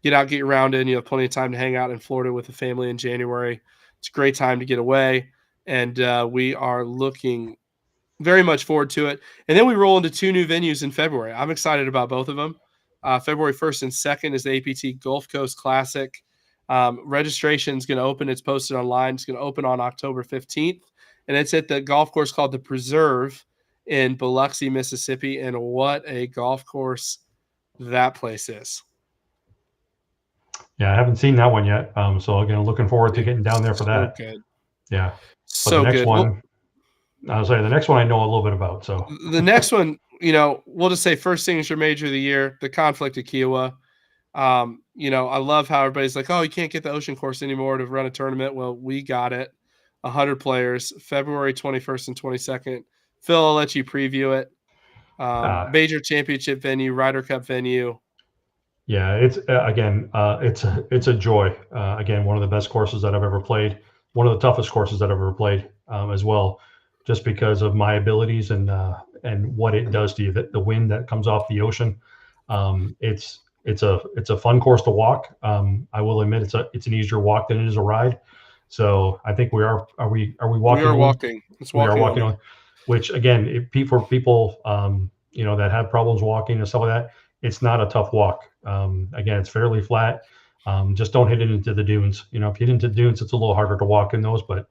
Speaker 1: get your round in. You have plenty of time to hang out in Florida with the family in January. It's a great time to get away. And we are looking very much forward to it. And then we roll into 2 new venues in February. I'm excited about both of them. February 1st and 2nd is the APT Gulf Coast Classic. Registration is going to open. It's posted online. It's going to open on October 15th. And it's at the golf course called the Preserve in Biloxi, Mississippi. And what a golf course that place is.
Speaker 2: Yeah, I haven't seen that one yet. So again, looking forward to getting down there for that.
Speaker 1: Good.
Speaker 2: Yeah.
Speaker 1: So
Speaker 2: the next
Speaker 1: good.
Speaker 2: one, I was saying the next one I know a little bit about. So
Speaker 1: the next one, we'll just say first signature major of the year, the Conflict of Kiowa. I love how everybody's like, oh, you can't get the Ocean Course anymore to run a tournament. Well, we got it. 100 players, February 21st and 22nd. Phil, I'll let you preview it. Major championship venue, Ryder Cup venue.
Speaker 2: Yeah, it's it's a joy. Again, one of the best courses that I've ever played. One of the toughest courses that I've ever played as well, just because of my abilities and what it does to you. The wind that comes off the ocean. It's a fun course to walk. I will admit it's an easier walk than it is a ride. So I think are we walking?
Speaker 1: We are walking.
Speaker 2: We are walking on. Which again, for people that have problems walking and stuff like that, it's not a tough walk. Again, it's fairly flat. Just don't hit it into the dunes. If you hit into the dunes, it's a little harder to walk in those. But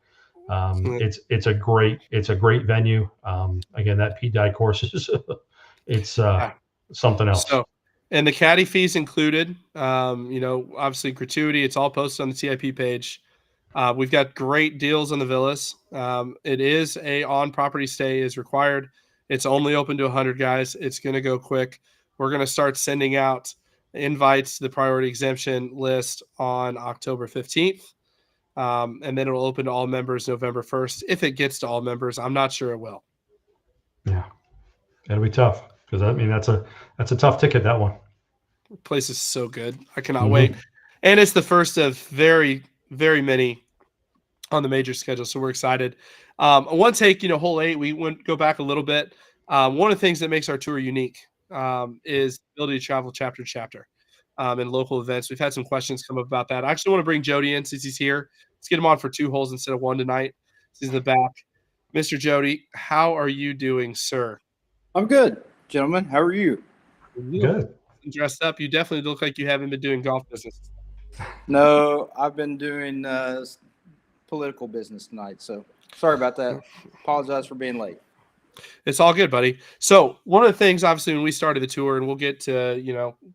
Speaker 2: it's a great venue. Again, that Pete Dye course is something else.
Speaker 1: So, and the caddy fees included. Obviously gratuity. It's all posted on the TIP page. We've got great deals on the villas. It is a on-property stay is required. It's only open to 100 guys. It's going to go quick. We're going to start sending out invites to the priority exemption list on October 15th. And then it'll open to all members November 1st. If it gets to all members, I'm not sure it will.
Speaker 2: Yeah, it'll be tough because that's a tough ticket, that one.
Speaker 1: The place is so good. I cannot wait. and it's the first of very, very many on the major schedule. So we're excited. One take, hole 8, we go back a little bit. One of the things that makes our tour unique is the ability to travel chapter to chapter in local events. We've had some questions come up about that. I actually want to bring Jody in since he's here. Let's get him on for 2 holes instead of 1 tonight. He's in the back. Mr. Jody, how are you doing, sir?
Speaker 5: I'm good, gentlemen. How are you?
Speaker 2: Good.
Speaker 1: Dressed up. You definitely look like you haven't been doing golf business.
Speaker 5: No, I've been doing political business tonight, so sorry about that. Apologize for being late.
Speaker 1: It's all good, buddy. So one of the things, obviously, when we started the tour, and we'll get to,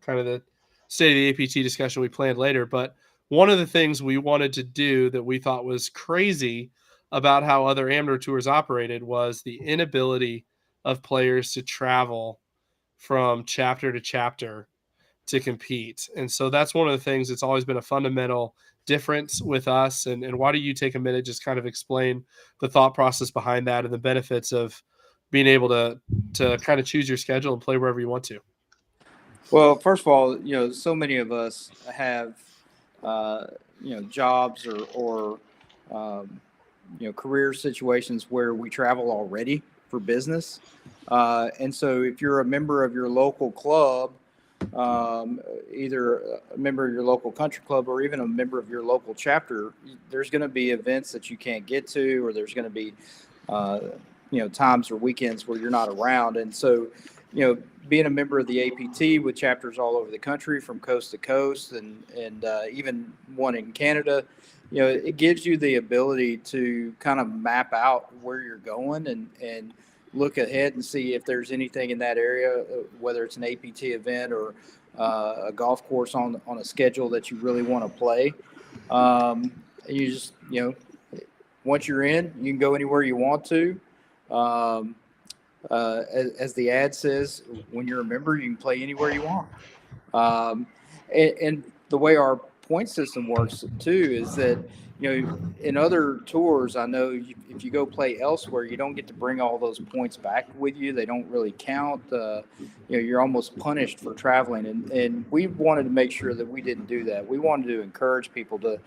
Speaker 1: kind of the state of the APT discussion we planned later, but one of the things we wanted to do that we thought was crazy about how other amateur tours operated was the inability of players to travel from chapter to chapter to compete. And so that's one of the things that's always been a fundamental difference with us. And why don't you take a minute, just kind of explain the thought process behind that and the benefits of being able to kind of choose your schedule and play wherever you want to.
Speaker 5: Well, first of all, so many of us have, jobs or career situations where we travel already for business. And so if you're a member of your local club, either a member of your local country club or even a member of your local chapter, there's going to be events that you can't get to, or there's going to be, times or weekends where you're not around. And so, being a member of the APT with chapters all over the country from coast to coast and even one in Canada, it gives you the ability to kind of map out where you're going and look ahead and see if there's anything in that area, whether it's an APT event or a golf course on a schedule that you really want to play. You just, once you're in, you can go anywhere you want to. As the ad says, when you're a member, you can play anywhere you want. And the way our point system works too is that, in other tours, I know if you go play elsewhere, you don't get to bring all those points back with you. They don't really count. You're almost punished for traveling. And we wanted to make sure that we didn't do that. We wanted to encourage people to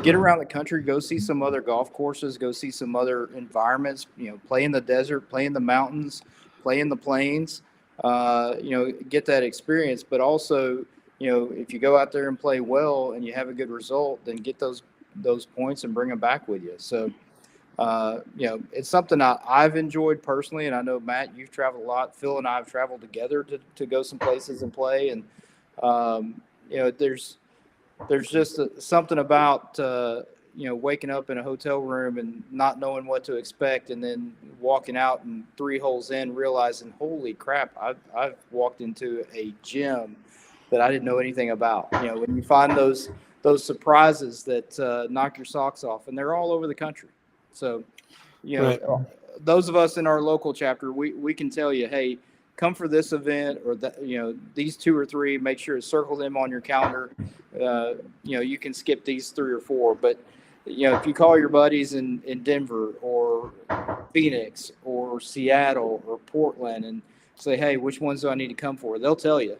Speaker 5: get around the country, go see some other golf courses, go see some other environments, play in the desert, play in the mountains, play in the plains, get that experience. But also, if you go out there and play well and you have a good result, then get those points and bring them back with you. So, it's something I've enjoyed personally. And I know, Matt, you've traveled a lot. Phil and I have traveled together to go some places and play. And, there's just something about, waking up in a hotel room and not knowing what to expect, and then walking out and 3 holes in, realizing, holy crap, I've walked into a gym that I didn't know anything about. When you find those surprises that knock your socks off, and they're all over the country. So,
Speaker 1: Right.
Speaker 5: Those of us in our local chapter, we can tell you, hey, come for this event or that, these 2 or 3, make sure to circle them on your calendar. You can skip these 3 or 4, but if you call your buddies in Denver or Phoenix or Seattle or Portland and say, hey, which ones do I need to come for? They'll tell you,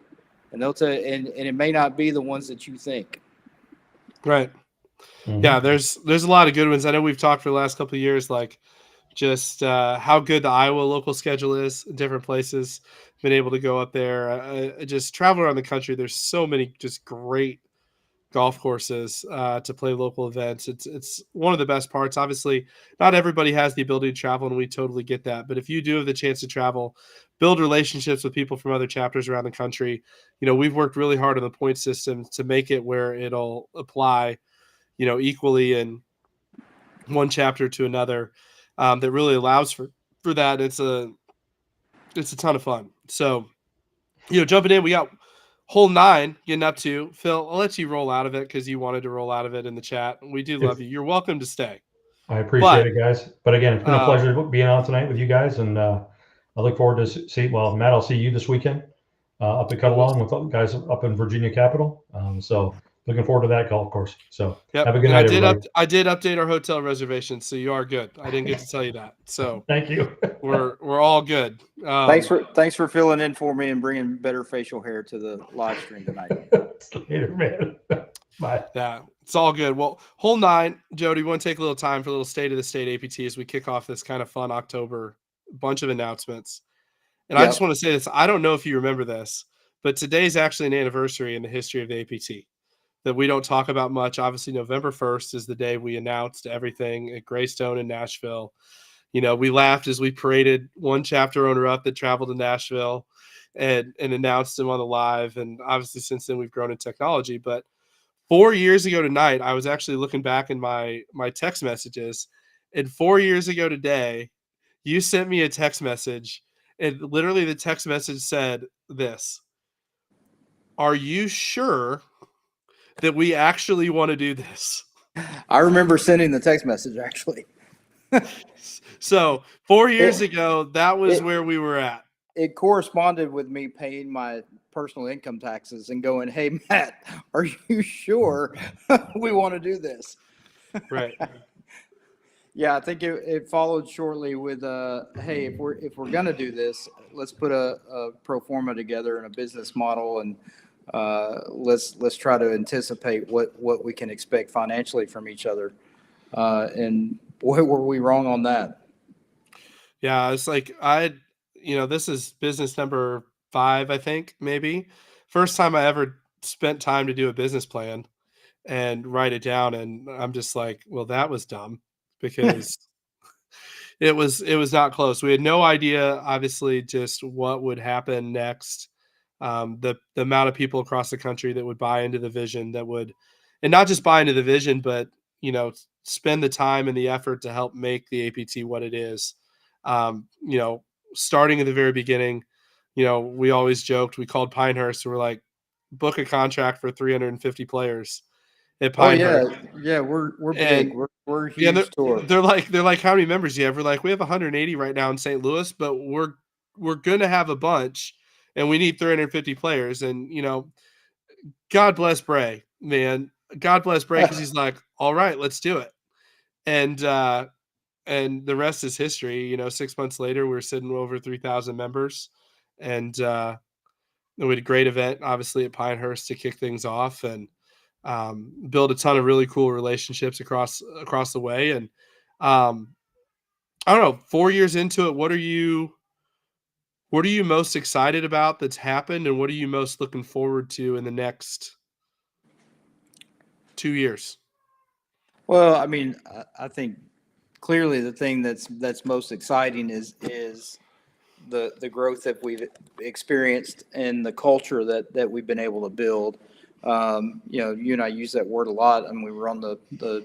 Speaker 5: and and it may not be the ones that you think.
Speaker 1: Right.
Speaker 2: Mhm.
Speaker 1: Yeah, there's a lot of good ones. I know we've talked for the last couple of years, like just how good the Iowa local schedule is in different places. Been able to go up there, just travel around the country. There's so many just great golf courses to play local events. It's one of the best parts. Obviously, not everybody has the ability to travel, and we totally get that. But if you do have the chance to travel, build relationships with people from other chapters around the country. We've worked really hard on the point system to make it where it'll apply, equally in one chapter to another. That really allows for that. It's a ton of fun. So, jumping in, we got hole 9 getting up to. Phil, I'll let you roll out of it because you wanted to roll out of it in the chat. We do love you. You're welcome to stay.
Speaker 2: I appreciate
Speaker 1: But
Speaker 2: it, guys. But again, it's been a pleasure being on tonight with you guys, and I look forward to see. Well, Matt, I'll see you this weekend up at Cuddalong with the guys up in Virginia Capital. So looking forward to that golf course. So
Speaker 1: Yep.
Speaker 2: have a good
Speaker 1: And
Speaker 2: night, everybody.
Speaker 1: I did update our hotel reservations, so you are good. I didn't get to tell you that. So
Speaker 2: Thank you.
Speaker 1: we're all good.
Speaker 5: Thanks for filling in for me and bringing better facial hair to the live stream tonight.
Speaker 2: Later, man. Bye.
Speaker 1: Yeah, it's all good. Well, hole 9, Jody, we want to take a little time for a little state of the state APT as we kick off this kind of fun October bunch of announcements. And I just
Speaker 5: Yep.
Speaker 1: want to say this. I don't know if you remember this, but today's actually an anniversary in the history of the APT that we don't talk about much. Obviously, November 1st is the day we announced everything at Greystone in Nashville. You know, we laughed as we paraded one chapter owner up that traveled to Nashville and announced him on the live. And obviously, since then, we've grown in technology. But 4 years ago tonight, I was actually looking back in my text messages, and 4 years ago today, you sent me a text message, and literally the text message said this: "Are you sure that we actually want to do this?"
Speaker 5: I remember sending the text message actually.
Speaker 1: So 4 years
Speaker 5: It,
Speaker 1: ago, that was
Speaker 5: it,
Speaker 1: where we were at.
Speaker 5: it corresponded with me paying my personal income taxes and going, "Hey Matt, are you sure we want to do this?"
Speaker 1: Right.
Speaker 5: Yeah, I think it followed shortly with, "Hey, if we're gonna do this, let's put a pro forma together and a business model, and let's try to anticipate what we can expect financially from each other." And boy, were we wrong on that.
Speaker 1: Yeah, it's like this is business number 5, I think, maybe. First time I ever spent time to do a business plan and write it down, and I'm just like, well, that was dumb because it was not close. We had no idea, obviously, just what would happen next. The amount of people across the country that would buy into the vision, that would, and not just buy into the vision, but spend the time and the effort to help make the APT what it is. You know, starting at the very beginning, we always joked, we called Pinehurst, and we're like, book a contract for 350 players at
Speaker 5: Oh
Speaker 1: Pinehurst.
Speaker 5: yeah, we're big.
Speaker 1: And
Speaker 5: We're a
Speaker 1: yeah,
Speaker 5: huge tour.
Speaker 1: they're like, how many members do you have? We're like, we have 180 right now in St. Louis, but we're gonna have a bunch, and we need 350 players. And God bless Bray, man. God bless Bray, because he's like, all right, let's do it. And the rest is history. 6 months later, we're sitting over 3,000 members, and we had a great event, obviously, at Pinehurst to kick things off, and build a ton of really cool relationships across the way. And um, I don't know, 4 years into it, what are you most excited about that's happened, and what are you most looking forward to in the next 2 years?
Speaker 5: Well, I mean, I think clearly the thing that's most exciting is the growth that we've experienced and the culture that we've been able to build. You and I use that word a lot, and we were on the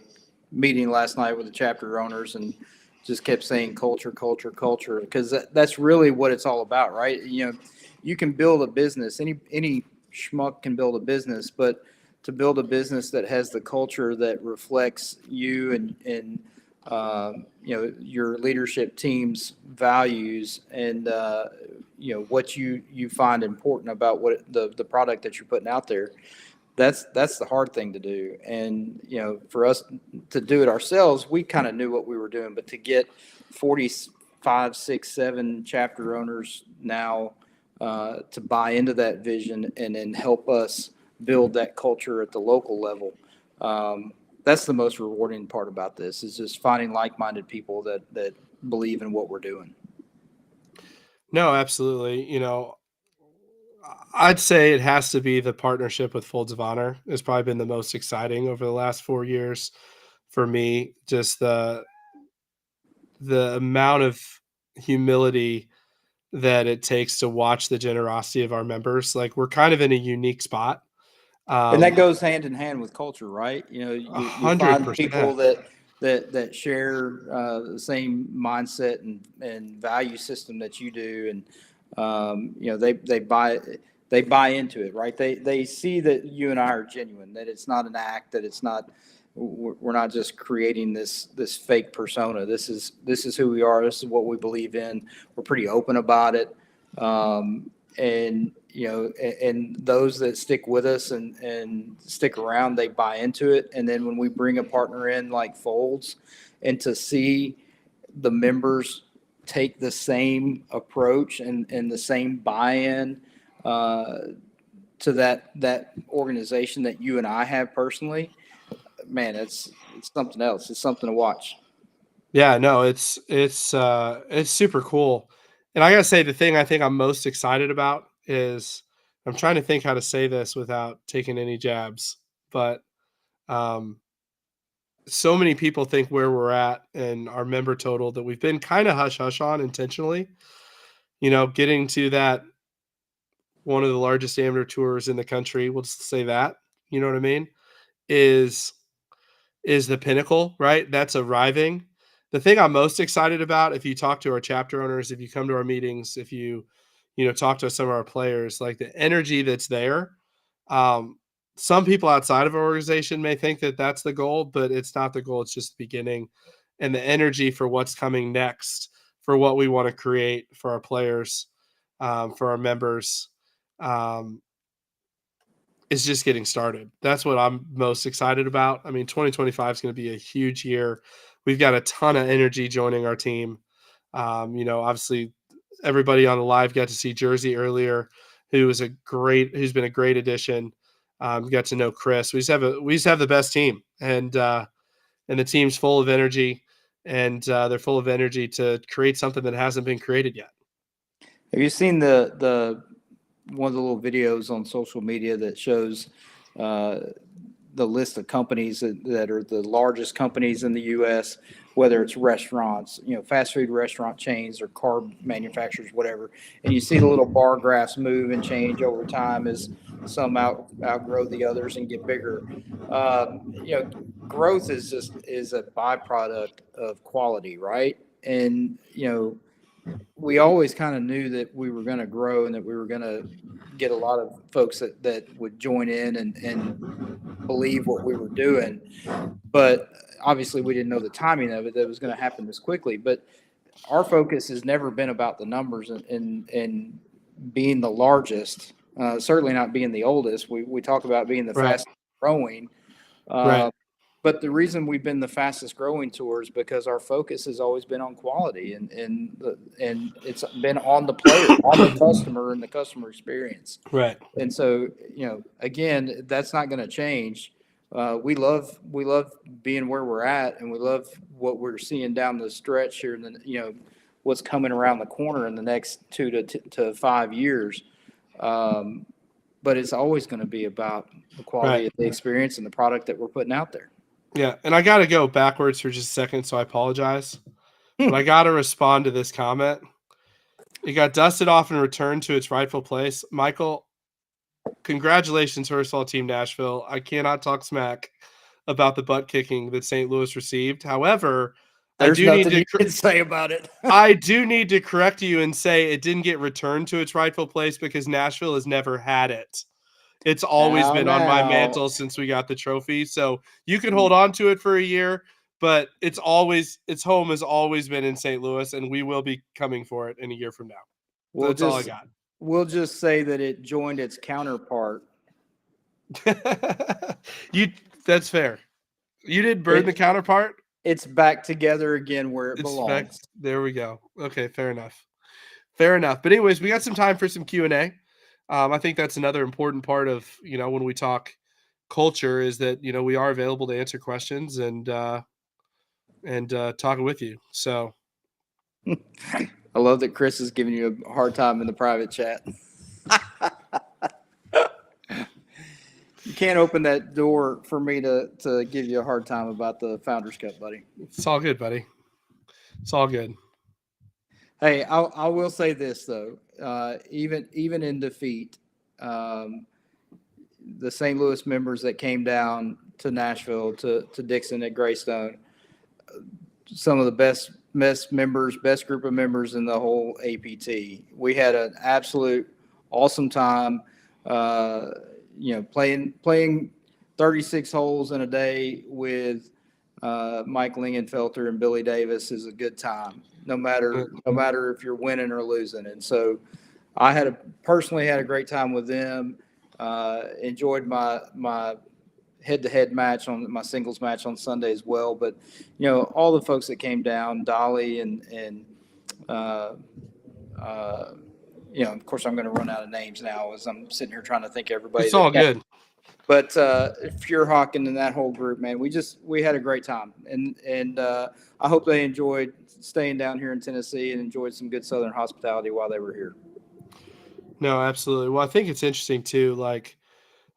Speaker 5: meeting last night with the chapter owners and just kept saying culture, culture, culture, because that's really what it's all about, right? You can build a business. Any schmuck can build a business, but to build a business that has the culture that reflects you and your leadership team's values and what you find important about what the product that you're putting out there. That's the hard thing to do. And for us to do it ourselves, we kind of knew what we were doing, but to get 45, 6, 7 chapter owners now to buy into that vision and then help us build that culture at the local level. That's the most rewarding part about this, is just finding like-minded people that believe in what we're doing.
Speaker 1: No, absolutely. I'd say it has to be the partnership with Folds of Honor. Has probably been the most exciting over the last 4 years for me. Just the amount of humility that it takes to watch the generosity of our members. Like, we're kind of in a unique spot.
Speaker 5: And that goes hand in hand with culture, right? You find people
Speaker 1: 100%.
Speaker 5: that share the same mindset and value system that you do, and they buy into it, right? They see that you and I are genuine, that it's not an act, that it's not, we're not just creating this fake persona. This is who we are. This is what we believe in. We're pretty open about it. And and those that stick with us and stick around, they buy into it. And then when we bring a partner in like Folds, and to see the members take the same approach and the same buy-in to that organization that you and I have personally, man, it's something else. It's something to watch.
Speaker 1: Yeah, no, it's super cool. And I gotta say, the thing I think I'm most excited about is I'm trying to think how to say this without taking any jabs, but um, so many people think where we're at and our member total that we've been kind of hush hush on intentionally. Getting to that one of the largest amateur tours in the country. We'll just say that. You know what I mean? Is is the pinnacle, right? That's arriving. The thing I'm most excited about, if you talk to our chapter owners, if you come to our meetings, if you talk to some of our players, like the energy that's there. Um, some people outside of our organization may think that that's the goal, but it's not the goal. It's just the beginning, and the energy for what's coming next, for what we want to create for our players, for our members. Um, is just getting started. That's what I'm most excited about. I mean, 2025 is going to be a huge year. We've got a ton of energy joining our team. Obviously, everybody on the live got to see Jersey earlier, who's been a great addition. Got to know Chris. We just have the best team, and the team's full of energy, and they're full of energy to create something that hasn't been created yet.
Speaker 5: Have you seen the one of the little videos on social media that shows the list of companies that are the largest companies in the U.S., whether it's restaurants, fast food restaurant chains or car manufacturers, whatever. And you see the little bar graphs move and change over time as some outgrow the others and get bigger. Growth is a byproduct of quality, right? And, we always kind of knew that we were going to grow and that we were going to get a lot of folks that would join in and believe what we were doing. But obviously we didn't know the timing of it, that it was going to happen this quickly. But our focus has never been about the numbers and being the largest, certainly not being the oldest. We talk about being the
Speaker 1: Right.
Speaker 5: fastest growing.
Speaker 1: Right.
Speaker 5: But the reason we've been the fastest growing tour is because our focus has always been on quality and it's been on the player, on the customer and the customer experience.
Speaker 1: Right.
Speaker 5: And so, again, that's not going to change. We love being where we're at, and we love what we're seeing down the stretch here, and then what's coming around the corner in the next 2 to 5 years. But it's always going to be about the quality of the experience and the product that we're putting out there.
Speaker 1: Yeah, and I got to go backwards for just a second, so I apologize. But I got to respond to this comment. It got dusted off and returned to its rightful place. Michael, congratulations, first of all, Team Nashville. I cannot talk smack about the butt kicking that St. Louis received. However,
Speaker 5: There's
Speaker 1: I do
Speaker 5: nothing
Speaker 1: need to
Speaker 5: you can say about it.
Speaker 1: I do need to correct you and say it didn't get returned to its rightful place because Nashville has never had it. It's always been on my mantle since we got the trophy. So you can hold on to it for a year, but its home has always been in St. Louis, and we will be coming for it in a year from now. That's all I got.
Speaker 5: We'll just say that it joined its counterpart.
Speaker 1: That's fair. You did burn the counterpart?
Speaker 5: It's back together again where it belongs.
Speaker 1: There we go. Okay, fair enough. Fair enough. But anyways, we got some time for some Q&A. I think that's another important part of, when we talk culture is that, we are available to answer questions and talk with you. So
Speaker 5: I love that Chris is giving you a hard time in the private chat. You can't open that door for me to give you a hard time about the Founders Cup, buddy.
Speaker 1: It's all good, buddy. It's all good.
Speaker 5: Hey, I will say this though, even in defeat, the St. Louis members that came down to Nashville to Dixon at Greystone, some of the best group of members in the whole APT. We had an absolute awesome time. Playing 36 holes in a day with Mike Lingenfelter and Billy Davis is a good time, no matter if you're winning or losing. And so I personally had a great time with them. Enjoyed my head-to-head match on my singles match on Sunday as well. But all the folks that came down, Dolly and of course, I'm going to run out of names now as I'm sitting here trying to think of everybody.
Speaker 1: It's all good.
Speaker 5: But Furehawken and that whole group, man, we had a great time, and I hope they enjoyed staying down here in Tennessee and enjoyed some good Southern hospitality while they were here.
Speaker 1: No, absolutely. Well, I think it's interesting too. Like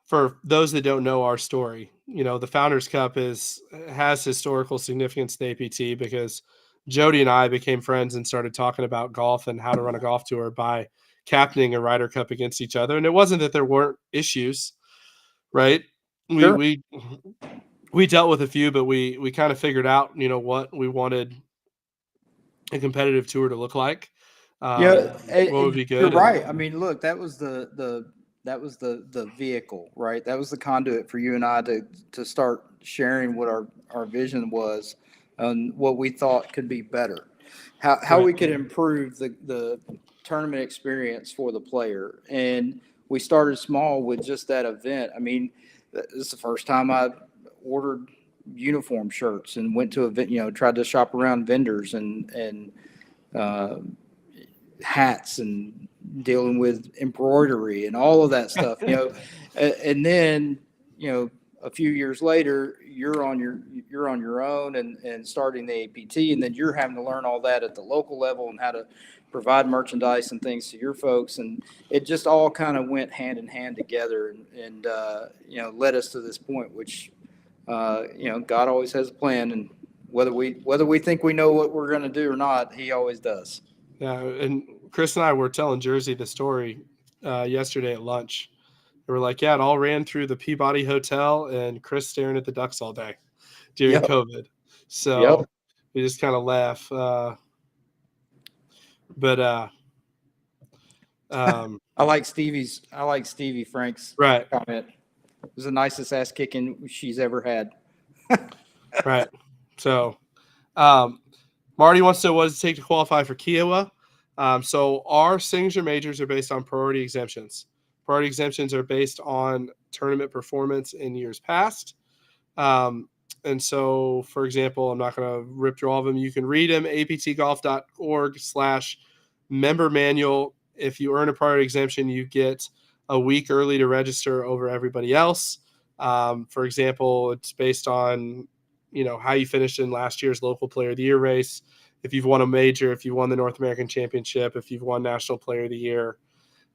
Speaker 1: for those that don't know our story, the Founders Cup has historical significance to APT because Jody and I became friends and started talking about golf and how to run a golf tour by captaining a Ryder Cup against each other. And it wasn't that there weren't issues, right?
Speaker 5: Sure.
Speaker 1: We dealt with a few, but we kind of figured out, what we wanted a competitive tour to look like. What would be good.
Speaker 5: You're right. I mean, look, that was the vehicle, right? That was the conduit for you and I to start sharing what our vision was and what we thought could be better, how we could improve the tournament experience for the player. And we started small with just that event. I mean, this is the first time I ordered uniform shirts and went to tried to shop around vendors and hats and dealing with embroidery and all of that stuff, and then, a few years later, you're on your own and starting the APT, and then you're having to learn all that at the local level and how to provide merchandise and things to your folks. And it just all kind of went hand in hand together and led us to this point, which, God always has a plan, and whether we think we know what we're going to do or not, he always does.
Speaker 1: Yeah, and Chris and I were telling Jersey the story yesterday at lunch. They were like, yeah, it all ran through the Peabody Hotel and Chris staring at the ducks all day during COVID. So we just kind of laugh.
Speaker 5: I like Stevie Frank's comment. It was the nicest ass kicking she's ever had.
Speaker 1: Right. So Marty wants to know what does it take to qualify for Kiowa. So our signature majors are based on priority exemptions. Priority exemptions are based on tournament performance in years past. And so, for example, I'm not going to rip through all of them. You can read them, aptgolf.org/member manual. If you earn a priority exemption, you get a week early to register over everybody else. For example, it's based on, how you finished in last year's local player of the year race. If you've won a major, if you won the North American Championship, if you've won National Player of the Year,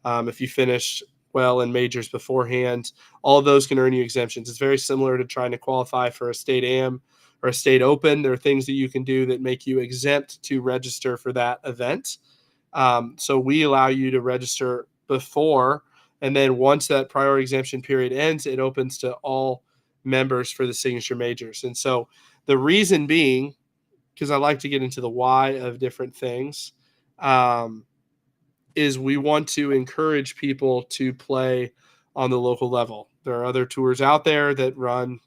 Speaker 1: if you finished well in majors beforehand, all of those can earn you exemptions. It's very similar to trying to qualify for a state AM or a state open. There are things that you can do that make you exempt to register for that event. So we allow you to register before, and then once that priority exemption period ends, it opens to all members for the signature majors. And so the reason being, because I like to get into the why of different things, is we want to encourage people to play on the local level. There are other tours out there that run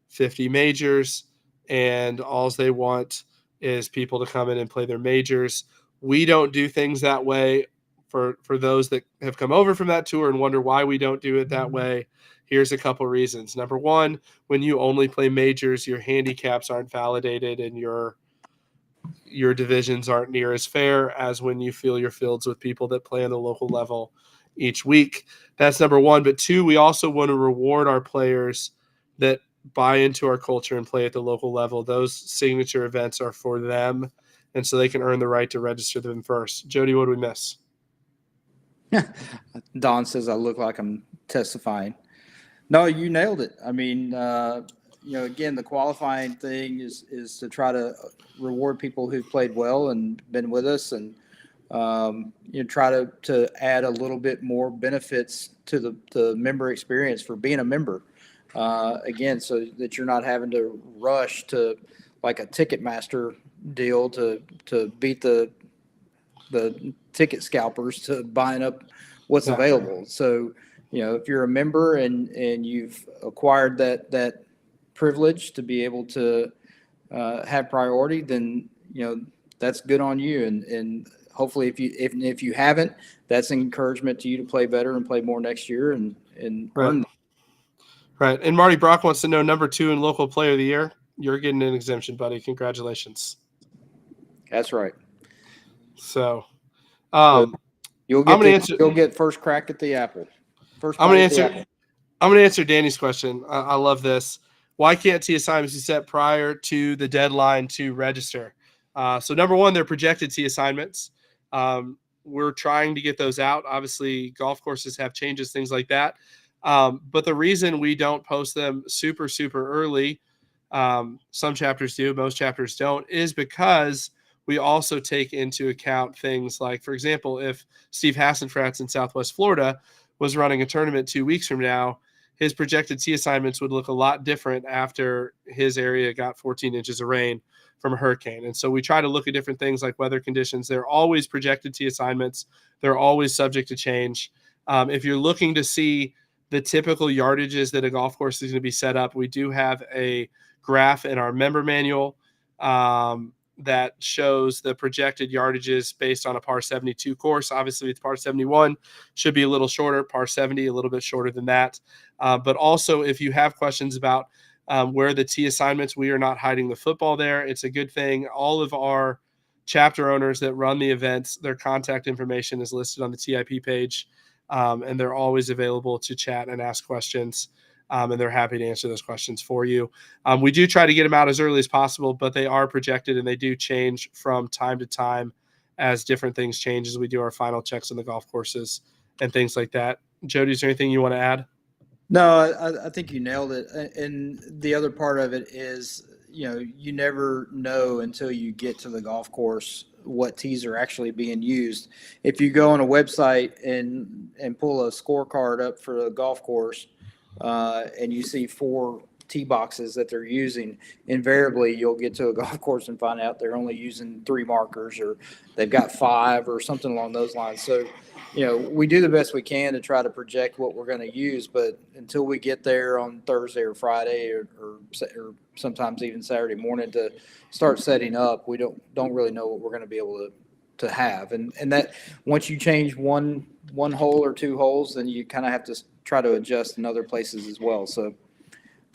Speaker 1: 50 majors, and all they want is people to come in and play their majors. We don't do things that way. For those that have come over from that tour and wonder why we don't do it that way, here's a couple reasons. Number one, when you only play majors, your handicaps aren't validated and your divisions aren't near as fair as when you fill your fields with people that play on the local level each week. That's number one. But two, we also want to reward our players that buy into our culture and play at the local level. Those signature events are for them, and so they can earn the right to register them first. Jody, what did we miss?
Speaker 5: Don says I look like I'm testifying. No, you nailed it. I mean, again, the qualifying thing is to try to reward people who've played well and been with us, and try to add a little bit more benefits to the member experience for being a member. Again, so that you're not having to rush to like a Ticketmaster deal to beat the ticket scalpers to buying up what's available. So, if you're a member and you've acquired that privilege to be able to have priority, then that's good on you. And hopefully, if you haven't, that's an encouragement to you to play better and play more next year and earn.
Speaker 1: Right. And Marty Brock wants to know number 2 in local player of the year. You're getting an exemption, buddy. Congratulations.
Speaker 5: That's right.
Speaker 1: So,
Speaker 5: You'll
Speaker 1: I'm
Speaker 5: get
Speaker 1: gonna answer.
Speaker 5: you'll get first crack at the apple. First
Speaker 1: I'm
Speaker 5: bite
Speaker 1: gonna
Speaker 5: at the
Speaker 1: answer.
Speaker 5: apple.
Speaker 1: I'm gonna answer Danny's question. I love this. Why can't T assignments be set prior to the deadline to register? So number one, they're projected T assignments. We're trying to get those out. Obviously, golf courses have changes, things like that. But the reason we don't post them super, super early, some chapters do, most chapters don't, is because we also take into account things like, for example, if Steve Hassenfratz in Southwest Florida was running a tournament 2 weeks from now, his projected T assignments would look a lot different after his area got 14 inches of rain from a hurricane. And so we try to look at different things like weather conditions. They're always projected T assignments. They're always subject to change. If you're looking to see the typical yardages that a golf course is going to be set up, we do have a graph in our member manual that shows the projected yardages based on a par 72 course. Obviously, it's par 71 should be a little shorter, par 70 a little bit shorter than that. But also, if you have questions about where the T assignments, we are not hiding the football there. It's a good thing. All of our chapter owners that run the events, their contact information is listed on the TIP page, and they're always available to chat and ask questions. And they're happy to answer those questions for you. We do try to get them out as early as possible, but they are projected and they do change from time to time as different things change as we do our final checks on the golf courses and things like that. Jody, is there anything you want to add?
Speaker 5: No, I think you nailed it. And the other part of it is, you never know until you get to the golf course what tees are actually being used. If you go on a website and pull a scorecard up for a golf course, and you see 4 tee boxes that they're using, invariably you'll get to a golf course and find out they're only using 3 markers, or they've got 5 or something along those lines. So, we do the best we can to try to project what we're going to use, but until we get there on Thursday or Friday or sometimes even Saturday morning to start setting up, we don't really know what we're going to be able to have. And that once you change one hole or 2 holes, then you kind of have to try to adjust in other places as well. So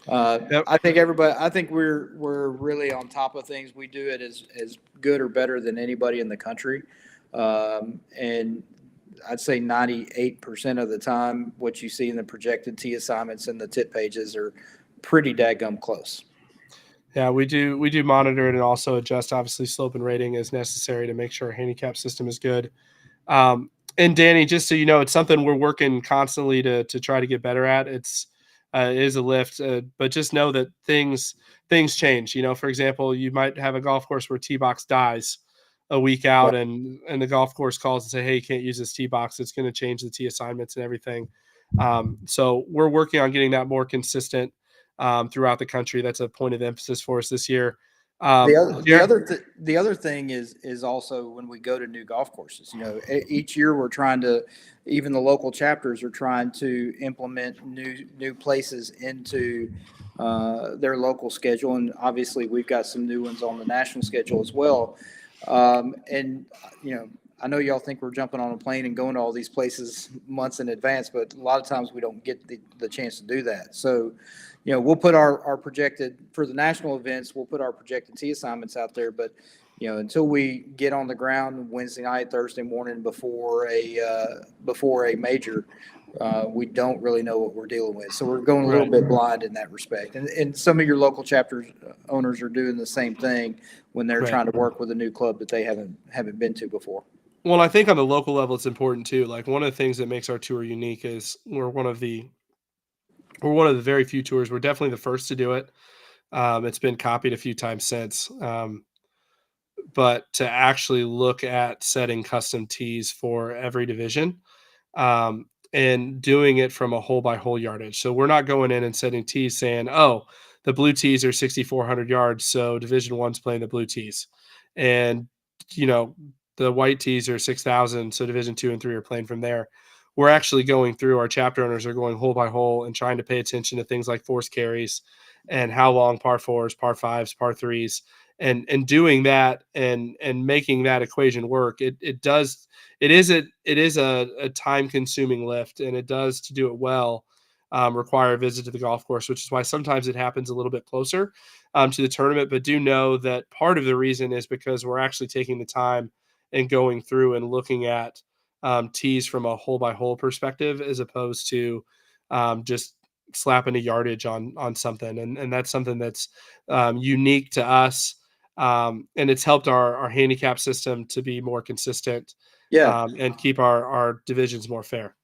Speaker 1: Yep.
Speaker 5: I think we're really on top of things. We do it as good or better than anybody in the country. And I'd say 98% of the time, what you see in the projected T assignments and the tip pages are pretty dadgum close.
Speaker 1: Yeah, we do monitor it and also adjust, obviously, slope and rating as necessary to make sure our handicap system is good. And Danny, just so you know, it's something we're working constantly to try to get better at. It is a lift, but just know that things change. For example, you might have a golf course where tee box dies a week out, and the golf course calls and say, "Hey, you can't use this tee box. It's going to change the tee assignments and everything." So we're working on getting that more consistent throughout the country. That's a point of emphasis for us this year.
Speaker 5: The other thing is also when we go to new golf courses, each year we're trying to, even the local chapters are trying to implement new places into their local schedule. And obviously we've got some new ones on the national schedule as well. And I know y'all think we're jumping on a plane and going to all these places months in advance, but a lot of times we don't get the chance to do that. So, we'll put our projected, for the national events, we'll put our projected tee assignments out there. But, until we get on the ground Wednesday night, Thursday morning before a major, we don't really know what we're dealing with. So we're going a little bit blind in that respect. And some of your local chapters owners are doing the same thing when they're trying to work with a new club that they haven't been to before.
Speaker 1: Well, I think on the local level, it's important too. Like, one of the things that makes our tour unique is we're one of the very few tours. We're definitely the first to do it. It's been copied a few times since. But to actually look at setting custom tees for every division, and doing it from a hole by hole yardage. So we're not going in and setting tees saying, "Oh, the blue tees are 6,400 yards, so Division One's playing the blue tees," and the white tees are 6,000, so Division 2 and 3 are playing from there. We're actually going through, our chapter owners are going hole by hole and trying to pay attention to things like force carries and how long par 4s, par 5s, par 3s, and doing that and making that equation work. It is a time consuming lift, and it does, to do it well, require a visit to the golf course, which is why sometimes it happens a little bit closer to the tournament. But do know that part of the reason is because we're actually taking the time and going through and looking at tees from a hole by hole perspective, as opposed to just slapping a yardage on something. And that's something that's unique to us. And it's helped our handicap system to be more consistent,
Speaker 5: Yeah.
Speaker 1: and keep our divisions more fair.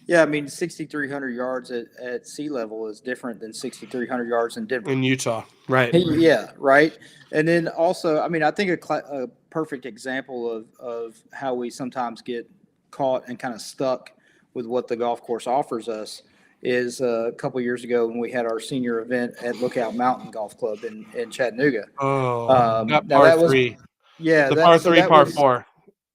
Speaker 5: Yeah, I mean, 6,300 yards at sea level is different than 6,300 yards in Denver.
Speaker 1: In Utah, right?
Speaker 5: Yeah, right. And then also, I mean, I think a perfect example of how we sometimes get caught and kind of stuck with what the golf course offers us is a couple years ago when we had our senior event at Lookout Mountain Golf Club in Chattanooga.
Speaker 1: Oh, that
Speaker 5: Now
Speaker 1: par
Speaker 5: that was,
Speaker 1: three,
Speaker 5: yeah,
Speaker 1: the par
Speaker 5: so
Speaker 1: three,
Speaker 5: that
Speaker 1: par
Speaker 5: was,
Speaker 1: four.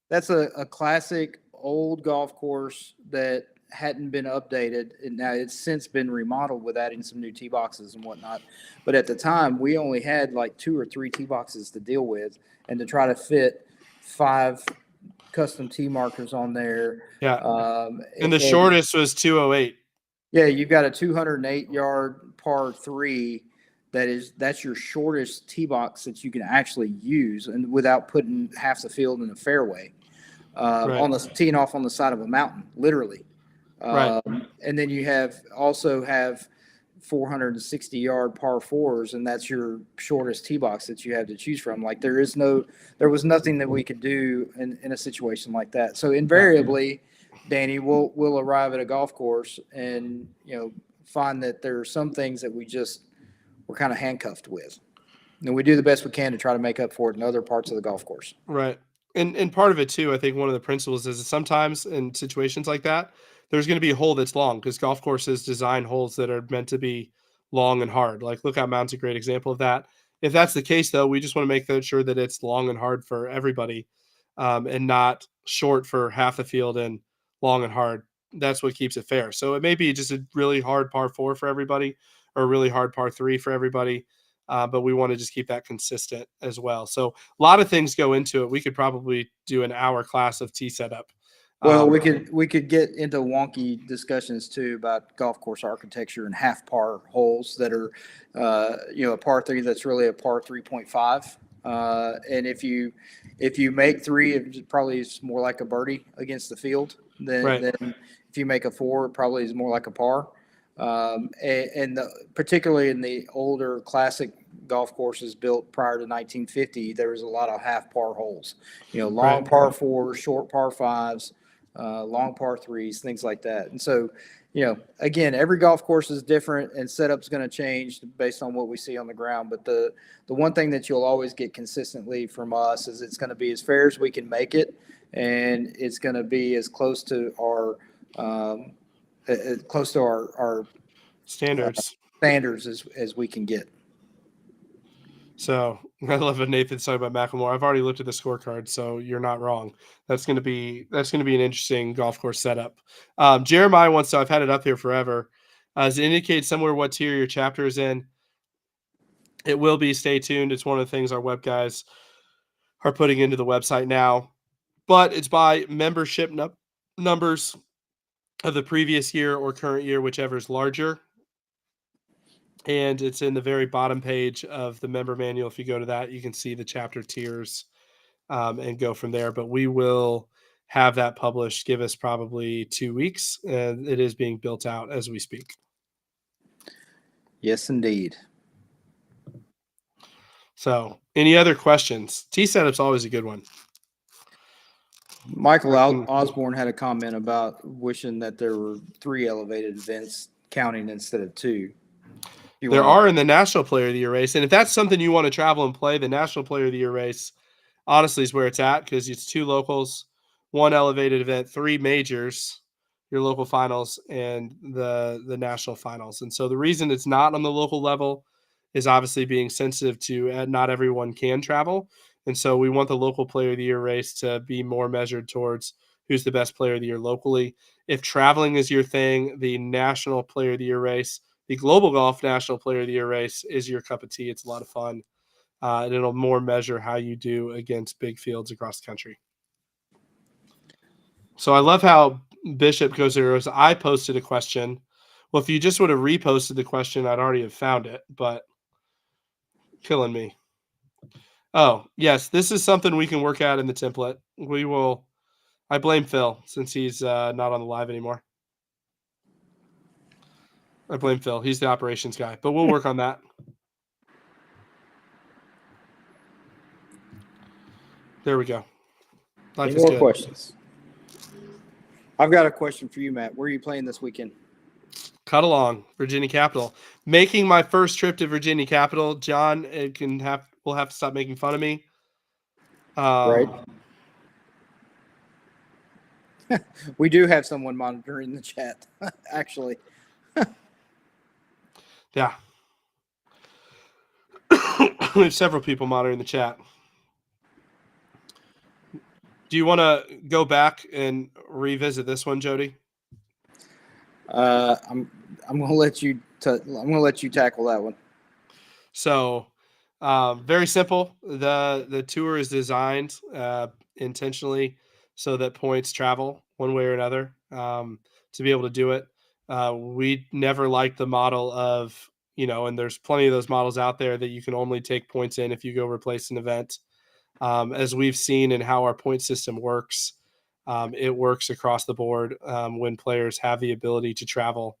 Speaker 5: that's a classic old golf course that hadn't been updated, and now it's since been remodeled with adding some new tee boxes and whatnot. But at the time, we only had like 2 or 3 tee boxes to deal with, and to try to fit 5 custom tee markers on there.
Speaker 1: Yeah, and the
Speaker 5: And
Speaker 1: shortest was 208.
Speaker 5: yeah, you've got a 208-yard par 3 that's your shortest tee box that you can actually use, and without putting half the field in the fairway,
Speaker 1: Right.
Speaker 5: on the teeing off on the side of a mountain, literally.
Speaker 1: Right.
Speaker 5: And then you also have 460-yard par 4s, and that's your shortest tee box that you have to choose from. Like there was nothing that we could do in a situation like that. So invariably, Danny, we'll arrive at a golf course and find that there are some things that we're kind of handcuffed with, and we do the best we can to try to make up for it in other parts of the golf course.
Speaker 1: Right. And part of it too, I think one of the principles is that sometimes in situations like that, there's going to be a hole that's long, because golf courses design holes that are meant to be long and hard. Like Lookout Mountain's a great example of that. If that's the case, though, we just want to make sure that it's long and hard for everybody, and not short for half the field and long and hard. That's what keeps it fair. So it may be just a really hard par 4 for everybody, or a really hard par 3 for everybody. But we want to just keep that consistent as well. So a lot of things go into it. We could probably do an hour class of tee setup.
Speaker 5: Well, we could get into wonky discussions too about golf course architecture and half par holes that are, a par 3 that's really a par 3.5. And if you make 3, it probably is more like a birdie against the field than if you make a 4, it probably is more like a par. Particularly in the older classic golf courses built prior to 1950, there was a lot of half par holes, long par 4s, short par 5s, long par 3s, things like that. And so, again, every golf course is different, and setup's going to change based on what we see on the ground. But the one thing that you'll always get consistently from us is it's going to be as fair as we can make it, and it's going to be as close to our
Speaker 1: standards
Speaker 5: as we can get.
Speaker 1: So I love what Nathan's talking about McLemore. I've already looked at the scorecard, so you're not wrong. That's going to be an interesting golf course setup. Jeremiah wants to. I've had it up here forever. Does it indicate somewhere what tier your chapter is in? It will be. Stay tuned. It's one of the things our web guys are putting into the website now, but it's by membership numbers of the previous year or current year, whichever is larger. And it's in the very bottom page of the member manual. If you go to that, you can see the chapter tiers, and go from there. But we will have that published. Give us probably 2 weeks, and it is being built out as we speak.
Speaker 5: Yes, indeed.
Speaker 1: So any other questions? Tee setup's always a good one.
Speaker 5: Michael Osborne had a comment about wishing that there were 3 elevated events counting instead of 2.
Speaker 1: There are in the National Player of the Year race. And if that's something you want to travel and play, the National Player of the Year race honestly is where it's at, because it's 2 locals, 1 elevated event, 3 majors, your local finals, and the national finals. And so the reason it's not on the local level is obviously being sensitive to not everyone can travel. And so we want the local Player of the Year race to be more measured towards who's the best Player of the Year locally. If traveling is your thing, the National Player of the Year race, the Global Golf National Player of the Year race, is your cup of tea. It's a lot of fun. And it'll more measure how you do against big fields across the country. So I love how Bishop goes there. I posted a question. Well, if you just would have reposted the question, I'd already have found it, but killing me. Oh, yes, this is something we can work out in the template. We will I blame Phil since he's not on the live anymore. I blame Phil. He's the operations guy, but we'll work on that. There we go. Life
Speaker 5: Any
Speaker 1: is
Speaker 5: more
Speaker 1: good.
Speaker 5: questions? I've got a question for you, Matt. Where are you playing this weekend?
Speaker 1: Cut along, Virginia Capital. Making my first trip to Virginia Capital. John will have to stop making fun of me.
Speaker 5: Right. We do have someone monitoring the chat, actually.
Speaker 1: Yeah. We have several people monitoring the chat. Do you want to go back and revisit this one, Jody?
Speaker 5: I'm gonna let you. I'm gonna let you tackle that one.
Speaker 1: So, very simple. The tour is designed intentionally so that points travel one way or another to be able to do it. We never liked the model of, and there's plenty of those models out there that you can only take points in if you go replace an event. As we've seen in how our point system works, it works across the board when players have the ability to travel.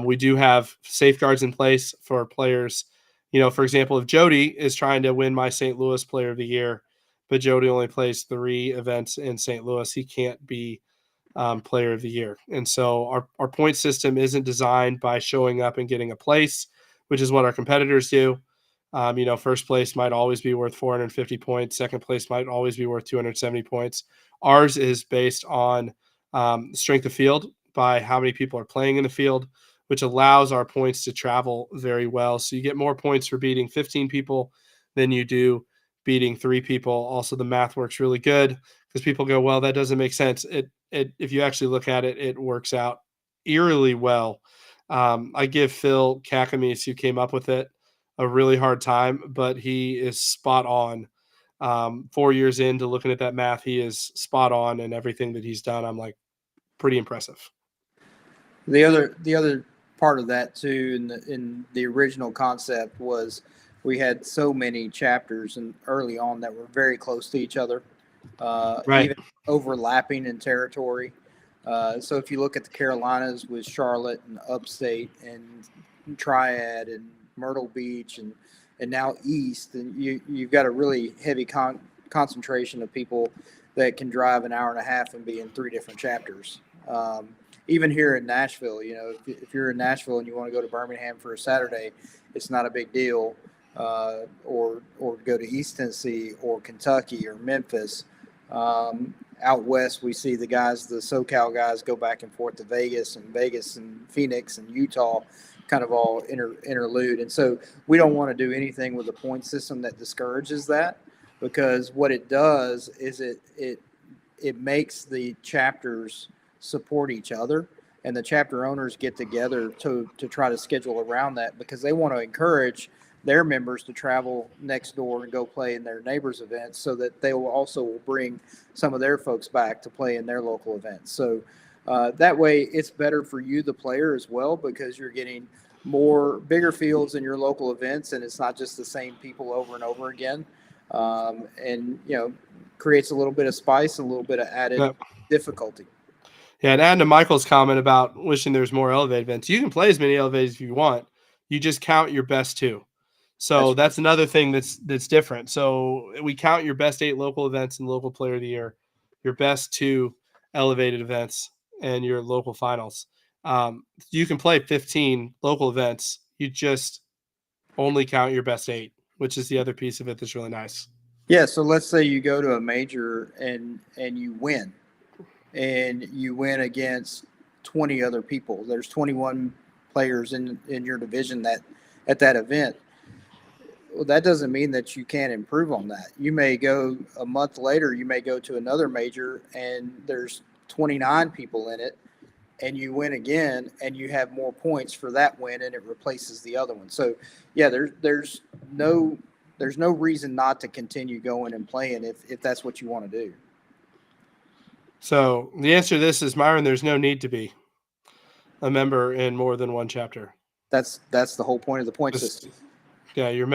Speaker 1: We do have safeguards in place for players. For example, if Jody is trying to win my St. Louis Player of the Year, but Jody only plays 3 events in St. Louis, he can't be Player of the Year. And so our point system isn't designed by showing up and getting a place, which is what our competitors do. First place might always be worth 450 points. Second place might always be worth 270 points. Ours is based on strength of field by how many people are playing in the field, which allows our points to travel very well. So you get more points for beating 15 people than you do beating 3 people. Also, the math works really good because people go, well, that doesn't make sense. If you actually look at it, it works out eerily well. I give Phil Kakamis, who came up with it, a really hard time, but he is spot on. 4 years into looking at that math, he is spot on, and everything that he's done, I'm like, pretty impressive.
Speaker 5: The other part of that too, in the original concept, was we had so many chapters and early on that were very close to each other,
Speaker 1: Right.
Speaker 5: even overlapping in territory. So if you look at the Carolinas with Charlotte and Upstate and Triad and Myrtle Beach and now East, and you've got a really heavy concentration of people that can drive an hour and a half and be in 3 different chapters. Even here in Nashville, if you're in Nashville and you want to go to Birmingham for a Saturday, it's not a big deal. Or go to East Tennessee or Kentucky or Memphis. Out west, we see the SoCal guys go back and forth to Vegas and Phoenix and Utah, kind of all interlude. And so we don't want to do anything with a point system that discourages that, because what it does is it makes the chapters support each other, and the chapter owners get together to try to schedule around that, because they want to encourage their members to travel next door and go play in their neighbors' events, so that they will also bring some of their folks back to play in their local events. So that way it's better for you, the player, as well, because you're getting bigger fields in your local events, and it's not just the same people over and over again. And creates a little bit of spice and a little bit of added difficulty.
Speaker 1: Yeah, and adding to Michael's comment about wishing there's more elevated events, you can play as many elevated if you want. You just count your best 2. So that's another thing that's different. So we count your best 8 local events and local player of the year, your best 2 elevated events, and your local finals. You can play 15 local events. You just only count your best 8, which is the other piece of it that's really nice.
Speaker 5: Yeah. So let's say you go to a major and you win. And you win against 20 other people. There's 21 players in your division at that event. Well, that doesn't mean that you can't improve on that. You may go a month later, you may go to another major and there's 29 people in it, and you win again and you have more points for that win, and it replaces the other one. So yeah, there's no reason not to continue going and playing if that's what you want to do.
Speaker 1: So the answer to this is, Myron, there's no need to be a member in more than one chapter.
Speaker 5: That's the whole point of the point system.
Speaker 1: Yeah, you're a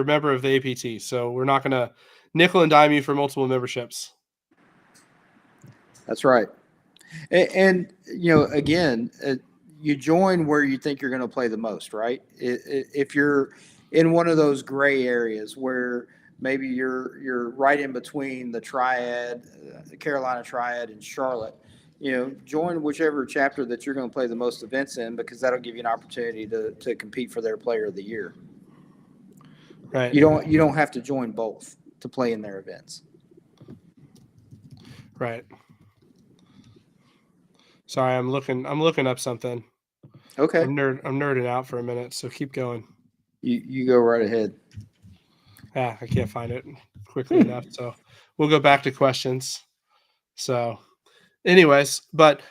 Speaker 1: member of the APT. So we're not going to nickel and dime you for multiple memberships.
Speaker 5: That's right. And again, you join where you think you're going to play the most, right? If you're in one of those gray areas where maybe you're right in between the Triad, the Carolina Triad, and Charlotte, join whichever chapter that you're going to play the most events in, because that'll give you an opportunity to compete for their Player of the Year.
Speaker 1: Right.
Speaker 5: You don't have to join both to play in their events.
Speaker 1: Right. Sorry, I'm looking up something.
Speaker 5: Okay.
Speaker 1: I'm nerding out for a minute, so keep going.
Speaker 5: You go right ahead.
Speaker 1: I can't find it quickly enough, so we'll go back to questions. So, anyways, but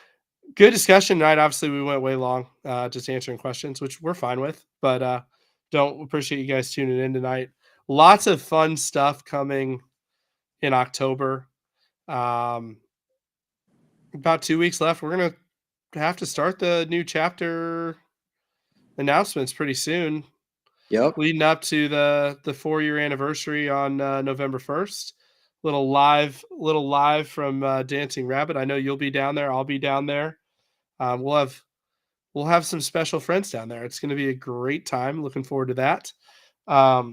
Speaker 1: good discussion tonight. Obviously, we went way long, just answering questions, which we're fine with. But don't appreciate you guys tuning in tonight. Lots of fun stuff coming in October. About 2 weeks left. We're gonna have to start the new chapter announcements pretty soon,
Speaker 5: Yep.
Speaker 1: leading up to the 4-year anniversary on November 1st. Little live from Dancing Rabbit. I know you'll be down there. I'll be down there. We'll have some special friends down there. It's going to be a great time. Looking forward to that. I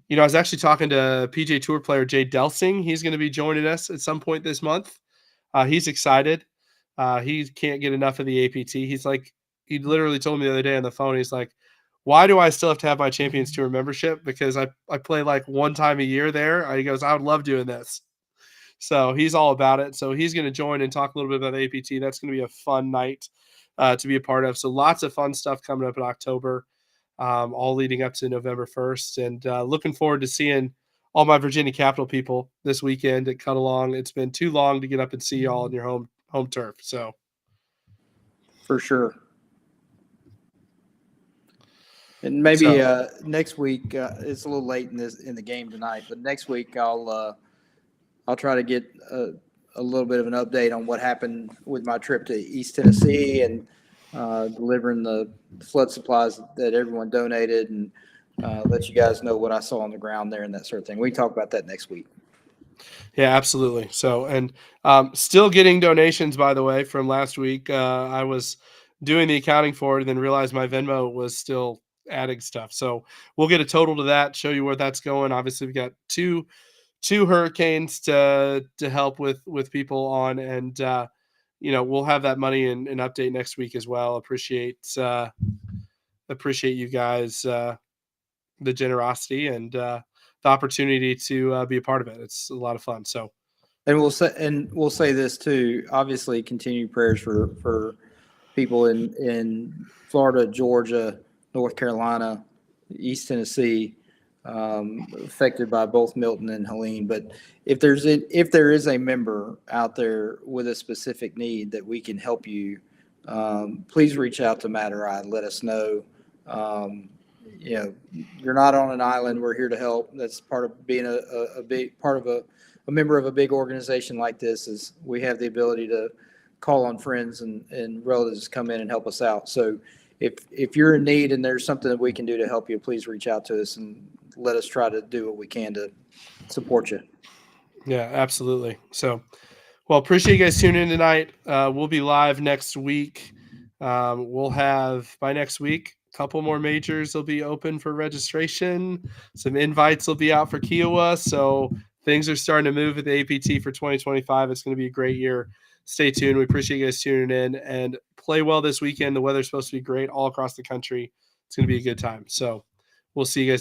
Speaker 1: was actually talking to PJ Tour player Jay Delsing. He's going to be joining us at some point this month. He's excited. He can't get enough of the APT. He literally told me the other day on the phone, he's like, why do I still have to have my Champions Tour membership? Because I play like one time a year there. He goes, I would love doing this. So he's all about it. So he's going to join and talk a little bit about the APT. That's going to be a fun night to be a part of. So lots of fun stuff coming up in October, all leading up to November 1st. And looking forward to seeing all my Virginia Capital people this weekend at Cut Along. It's been too long to get up and see y'all on your home turf. So
Speaker 5: for sure. And maybe next week, it's a little late in the game tonight, but next week I'll try to get a little bit of an update on what happened with my trip to East Tennessee and delivering the flood supplies that everyone donated, and let you guys know what I saw on the ground there and that sort of thing. We can talk about that next week.
Speaker 1: Yeah, absolutely. So, and still getting donations, by the way, from last week. I was doing the accounting for it and then realized my Venmo was still adding stuff. So we'll get a total to that, show you where that's going. Obviously, we've got two hurricanes to help with people on, and we'll have that money and update next week as well. Appreciate you guys, the generosity and the opportunity to be a part of it. It's a lot of fun. So,
Speaker 5: and we'll say this too. Obviously, continued prayers for people in Florida, Georgia, North Carolina, East Tennessee, affected by both Milton and Helene. But if there is a member out there with a specific need that we can help you, please reach out to Matt or I and let us know. You're not on an island. We're here to help. That's part of being a big part of a member of a big organization like this, is we have the ability to call on friends and relatives to come in and help us out. So if you're in need and there's something that we can do to help you, please reach out to us and let us try to do what we can to support you.
Speaker 1: Yeah, absolutely. So, well, appreciate you guys tuning in tonight. We'll be live next week. We'll have, by next week, a couple more majors will be open for registration. Some invites will be out for Kiowa. So things are starting to move at the APT for 2025. It's going to be a great year. Stay tuned. We appreciate you guys tuning in, and play well this weekend. The weather's supposed to be great all across the country. It's going to be a good time. So we'll see you guys